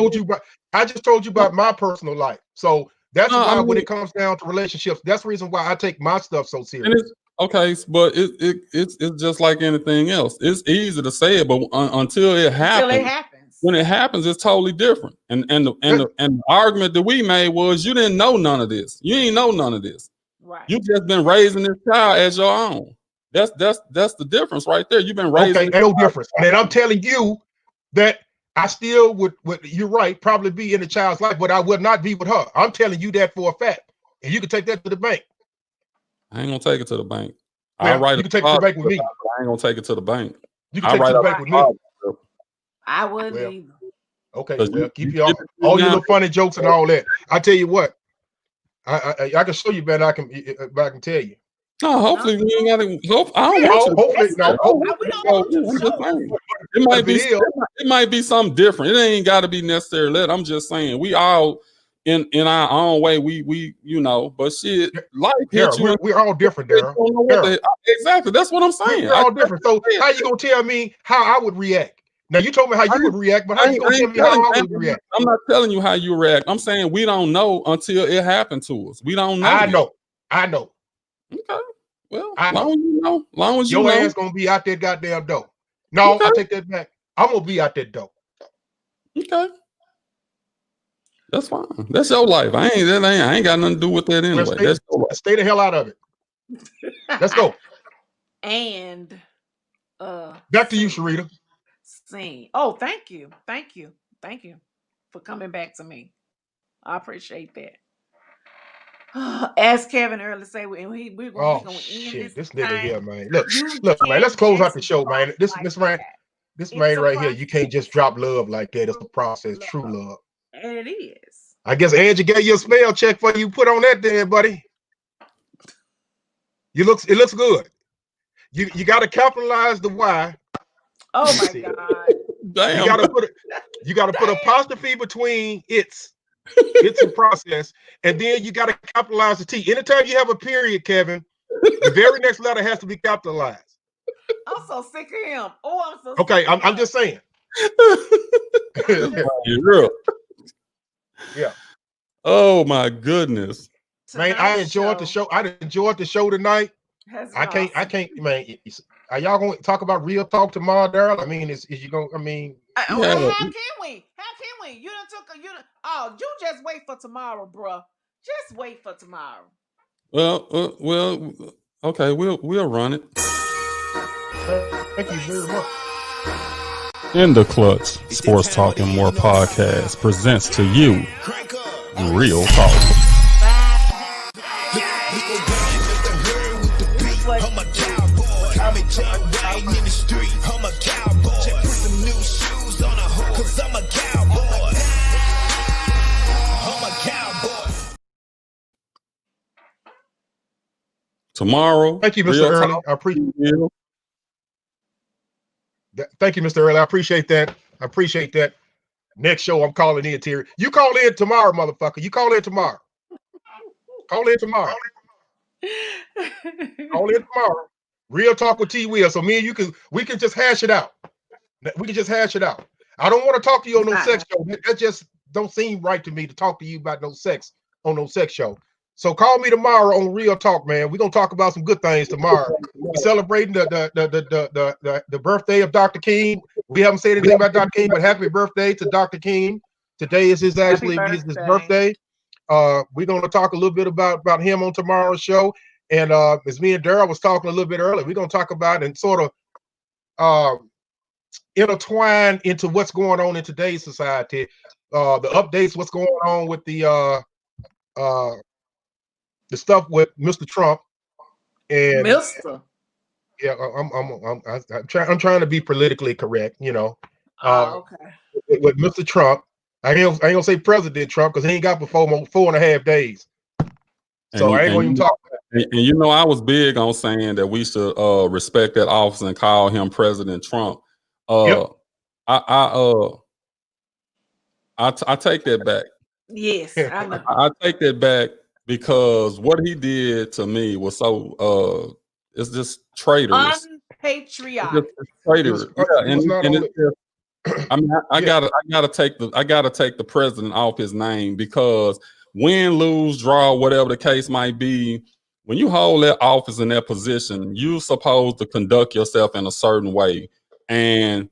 F: told you about my personal life. So that's why when it comes down to relationships, that's the reason why I take my stuff so serious.
E: Okay, but it's just like anything else. It's easy to say it, but until it happens, when it happens, it's totally different. And the argument that we made was you didn't know none of this. You ain't know none of this.
B: Right.
E: You just been raising this child as your own. That's the difference right there. You've been raising.
F: Okay, no difference. And I'm telling you that I still would. You're right. Probably be in the child's life, but I would not be with her. I'm telling you that for a fact, and you can take that to the bank.
E: I ain't gonna take it to the bank.
F: Well, you can take it to the bank with me.
E: I ain't gonna take it to the bank.
F: You can take it to the bank with me.
B: I wouldn't either.
F: Okay, well, keep all your little funny jokes and all that. I tell you what, I can show you better. I can tell you.
E: No, hopefully we ain't got to. I don't want you. It might be something different. It ain't got to be necessarily that. I'm just saying we all in our own way. We but shit, life hits you.
F: We're all different, Daryl.
E: Exactly. That's what I'm saying.
F: We're all different. So how you gonna tell me how I would react? Now you told me how you would react, but how you gonna tell me how I would react?
E: I'm not telling you how you react. I'm saying we don't know until it happened to us. We don't know.
F: I know.
E: Okay. Well,
F: long as your ass gonna be out that goddamn door. No, okay. I take that back. I'm gonna be out that door.
E: Okay. That's fine. That's your life. I ain't got nothing to do with that anyway.
F: Stay the hell out of it. Let's go.
B: And
F: back to you, Sharita.
B: Sing. Oh, thank you for coming back to me. I appreciate that. As Kevin earlier said, we're gonna end this
F: nigga here, man. Look, man. Let's close out the show, man. This man right here. You can't just drop love like that. It's a process, true love.
B: And it is.
F: I guess Angie gave you a spell check for you. Put on that, then, buddy. It looks good. You got to capitalize the Y.
B: Oh my God!
E: Damn.
F: You got to put apostrophe between it's a process, and then you got to capitalize the T. Anytime you have a period, Kevin, the very next letter has to be capitalized.
B: I'm so sick of him. Oh, I'm so.
F: Okay, I'm just saying. Yeah.
E: Oh my goodness.
F: Man, I enjoyed the show. I enjoyed the show tonight. I can't, man. Are y'all going to talk about real talk tomorrow, Daryl? I mean, is you going? I mean,
B: how can we? You just wait for tomorrow, bro. Just wait for tomorrow.
E: Well. Okay, we'll run it.
F: Thank you very much.
E: In the Clutch, Sports Talk and More podcast presents to you Real Talk. Tomorrow.
F: Thank you, Mr. Early. I appreciate you. Thank you, Mr. Early. I appreciate that. Next show, I'm calling in, Terry. You call in tomorrow, motherfucker. You call in tomorrow. Call in tomorrow. Real talk with T. Will. So me and we can just hash it out. I don't want to talk to you on no sex show. That just don't seem right to me to talk to you about no sex on no sex show. So call me tomorrow on Real Talk, man. We're gonna talk about some good things tomorrow. We're celebrating the birthday of Dr. King. We haven't said anything about Dr. King, but happy birthday to Dr. King. Today is his birthday. We're gonna talk a little bit about him on tomorrow's show. And as me and Daryl was talking a little bit earlier, we're gonna talk about and sort of intertwine into what's going on in today's society. The updates, what's going on with the stuff with Mr. Trump and
B: Mr.
F: Yeah, I'm trying to be politically correct, you know.
B: Okay.
F: With Mr. Trump, I ain't gonna say President Trump because he ain't got before 4.5 days. So I ain't gonna even talk about
E: that. And you know, I was big on saying that we should respect that office and call him President Trump.
F: Yep.
E: I take that back.
B: Yes, I know.
E: I take that back because what he did to me was so it's just traitorous.
B: Unpatriotic.
E: I mean, I gotta take the president off his name because win, lose, draw, whatever the case might be, when you hold that office in that position, you're supposed to conduct yourself in a certain way. And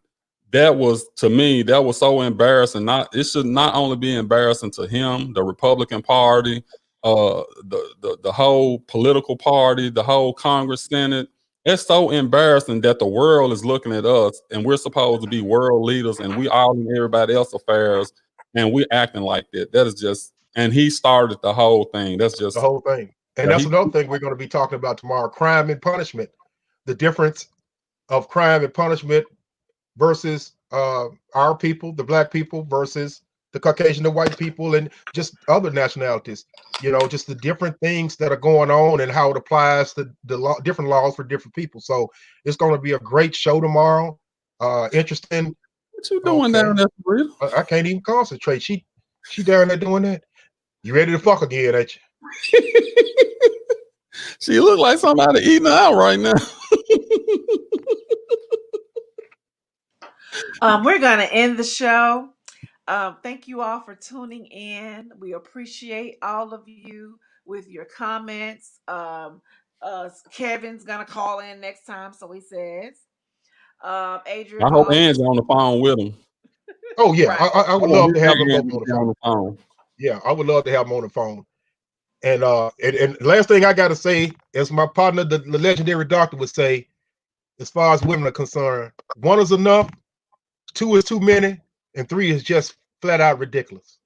E: that was, to me, that was so embarrassing. It should not only be embarrassing to him, the Republican Party, the whole political party, the whole Congress, Senate. It's so embarrassing that the world is looking at us and we're supposed to be world leaders and we all in everybody else's affairs and we acting like that. That is just, and he started the whole thing. That's just
F: the whole thing. And that's another thing we're going to be talking about tomorrow: crime and punishment. The difference of crime and punishment versus our people, the black people, versus the Caucasian, the white people, and just other nationalities. You know, just the different things that are going on and how it applies to the different laws for different people. So it's going to be a great show tomorrow. Interesting.
E: What you doing down there, Sabrina?
F: I can't even concentrate. She down there doing that. You ready to fuck again, ain't you?
E: She look like somebody eating her out right now.
B: We're gonna end the show. Thank you all for tuning in. We appreciate all of you with your comments. Kevin's gonna call in next time, so he says.
E: I
B: Adrian
E: hope
B: always
E: Angie on the phone with him.
F: Oh yeah,
B: right.
F: I
E: I
F: would
E: want
F: love
E: his
F: to have them
E: man
F: both on the
E: on
F: phone.
E: the phone.
F: Yeah, I would love to have them on the phone. And last thing I got to say, as my partner, the legendary doctor, would say, as far as women are concerned, one is enough, two is too many, and three is just flat out ridiculous.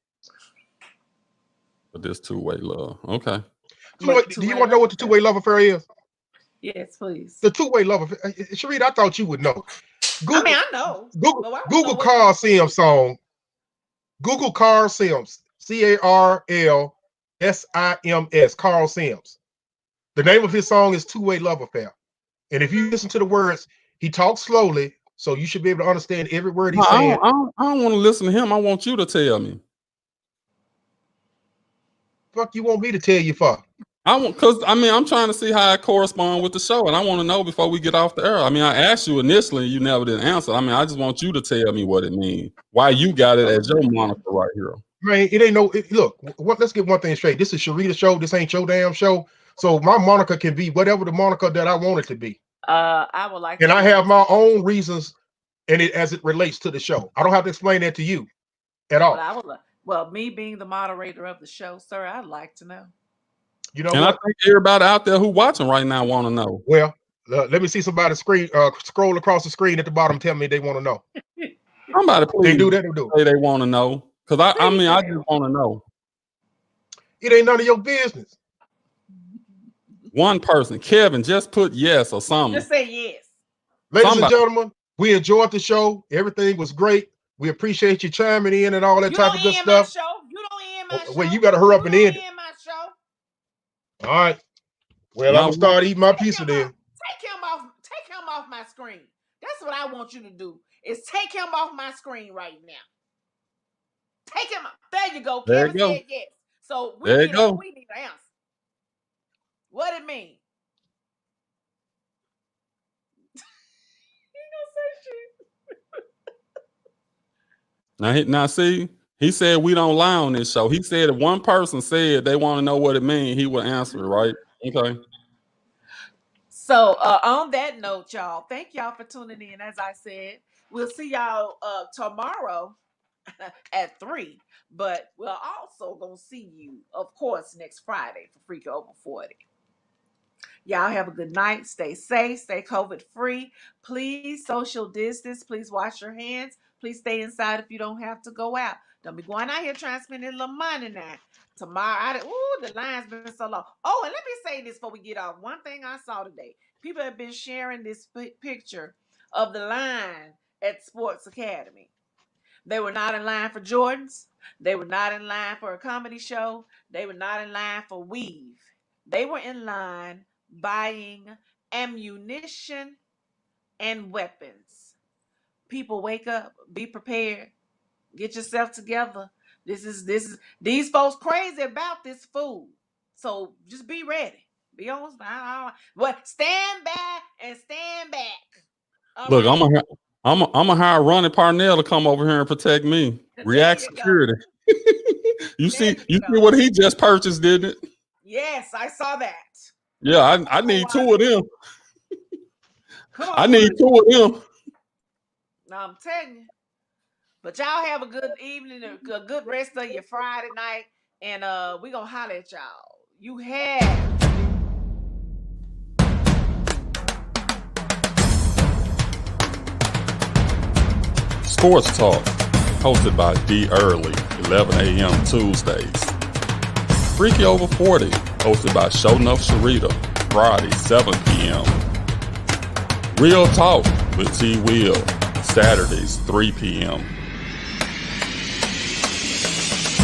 E: But this two-way love. Okay.
B: What
F: Do you
B: two-way
F: want to know
B: love
F: what the
B: affair?
F: two-way love affair is?
B: Yes, please.
F: The two-way love affair. Sharita, I thought you would know.
B: I mean,
F: Google
B: I know,
F: Google
B: but I don't know
F: Google
B: what
F: Carl
B: it
F: Sims
B: is.
F: song. Google Carl Sims. CarlSims. Carl Sims. The name of his song is Two-Way Love Affair. And if you listen to the words, he talks slowly, so you should be able to understand every word
E: No,
F: he's saying.
E: I don't want to listen to him. I want you to tell me.
F: Fuck you want me to tell you for?
E: I'm trying to see how it corresponds with the show, and I want to know before we get off the air. I mean, I asked you initially, you never did answer. I mean, I just want you to tell me what it means. Why you got it as your moniker right here?
F: Man, it ain't no. Look, let's get one thing straight. This is Sharita's show. This ain't your damn show. So my moniker can be whatever the moniker that I want it to be.
B: I would like.
F: And
B: to
F: I
B: know
F: have my own reasons, and it as it relates to the show. I don't have to explain that to you at all.
B: But I would. Well, me being the moderator of the show, sir, I'd like to know.
F: You know
E: And
F: what?
E: I think everybody out there who watching right now want to know.
F: Well, let me see somebody scroll across the screen at the bottom. Tell me they want to know.
E: Somebody please
F: They do that or do
E: say they want to know, because I
B: Please
E: just want to know.
F: it. Ain't none of your business.
E: One person, Kevin, just put yes or something.
B: Just say yes.
F: Ladies and gentlemen, we enjoyed the show. Everything was great. We appreciate you chiming in and all that type of good stuff.
B: You don't end my show.
F: Well, you better hurry up and end it.
B: My show.
F: All right. Well, I'm gonna start eating my pizza then.
B: Take him off my screen. That's what I want you to do. Is take him off my screen right now. Take him. There you go.
E: There
B: Kevin
E: you go.
B: said yes. So we
E: There
B: need
E: you go.
B: we need an answer. What it mean?
E: Now see, he said we don't lie on this show. He said if one person said they want to know what it means, he will answer it, right? Okay.
B: So on that note, y'all, thank y'all for tuning in. As I said, we'll see y'all tomorrow at 3. But we're also gonna see you, of course, next Friday for Freak Over 40. Y'all have a good night. Stay safe. Stay COVID free. Please social distance. Please wash your hands. Please stay inside if you don't have to go out. Don't be going out here trying to spend a little money now. Tomorrow, the line's been so long. Oh, and let me say this before we get off. One thing I saw today. People have been sharing this picture of the line at Sports Academy. They were not in line for Jordans. They were not in line for a comedy show. They were not in line for weave. They were in line buying ammunition and weapons. People, wake up, be prepared, get yourself together. These folks crazy about this food. So just be ready. Be on. What? Stand back and stand back. All
E: Look,
B: right?
E: I'm gonna hire Ronnie Parnell to come over here and protect me. React Security. You see what he just purchased, didn't it?
B: Yes, I saw that.
E: Yeah, I need 2 of them.
B: Come on,
E: I need 2 of them.
B: I'm telling you. But y'all have a good evening, a good rest of your Friday night, and we gonna holler at y'all. You have
E: Sports Talk, hosted by D. Early, 11 a.m. Tuesdays. Freaky Over 40, hosted by Show Enough Sharita, Friday, 7 p.m. Real Talk with T. Will, Saturdays, 3 p.m.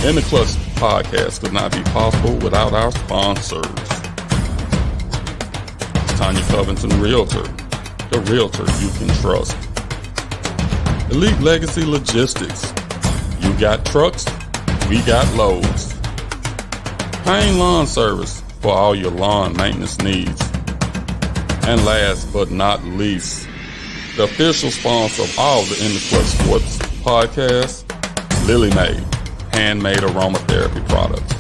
E: In the Clutch podcast could not be possible without our sponsors. Tanya Covington Realtor, the realtor you can trust. Elite Legacy Logistics, you got trucks, we got loads. Payne Lawn Service for all your lawn maintenance needs. And last but not least, The official sponsor of all the In the Clutch Sports podcasts, Lily Mae, handmade aromatherapy products.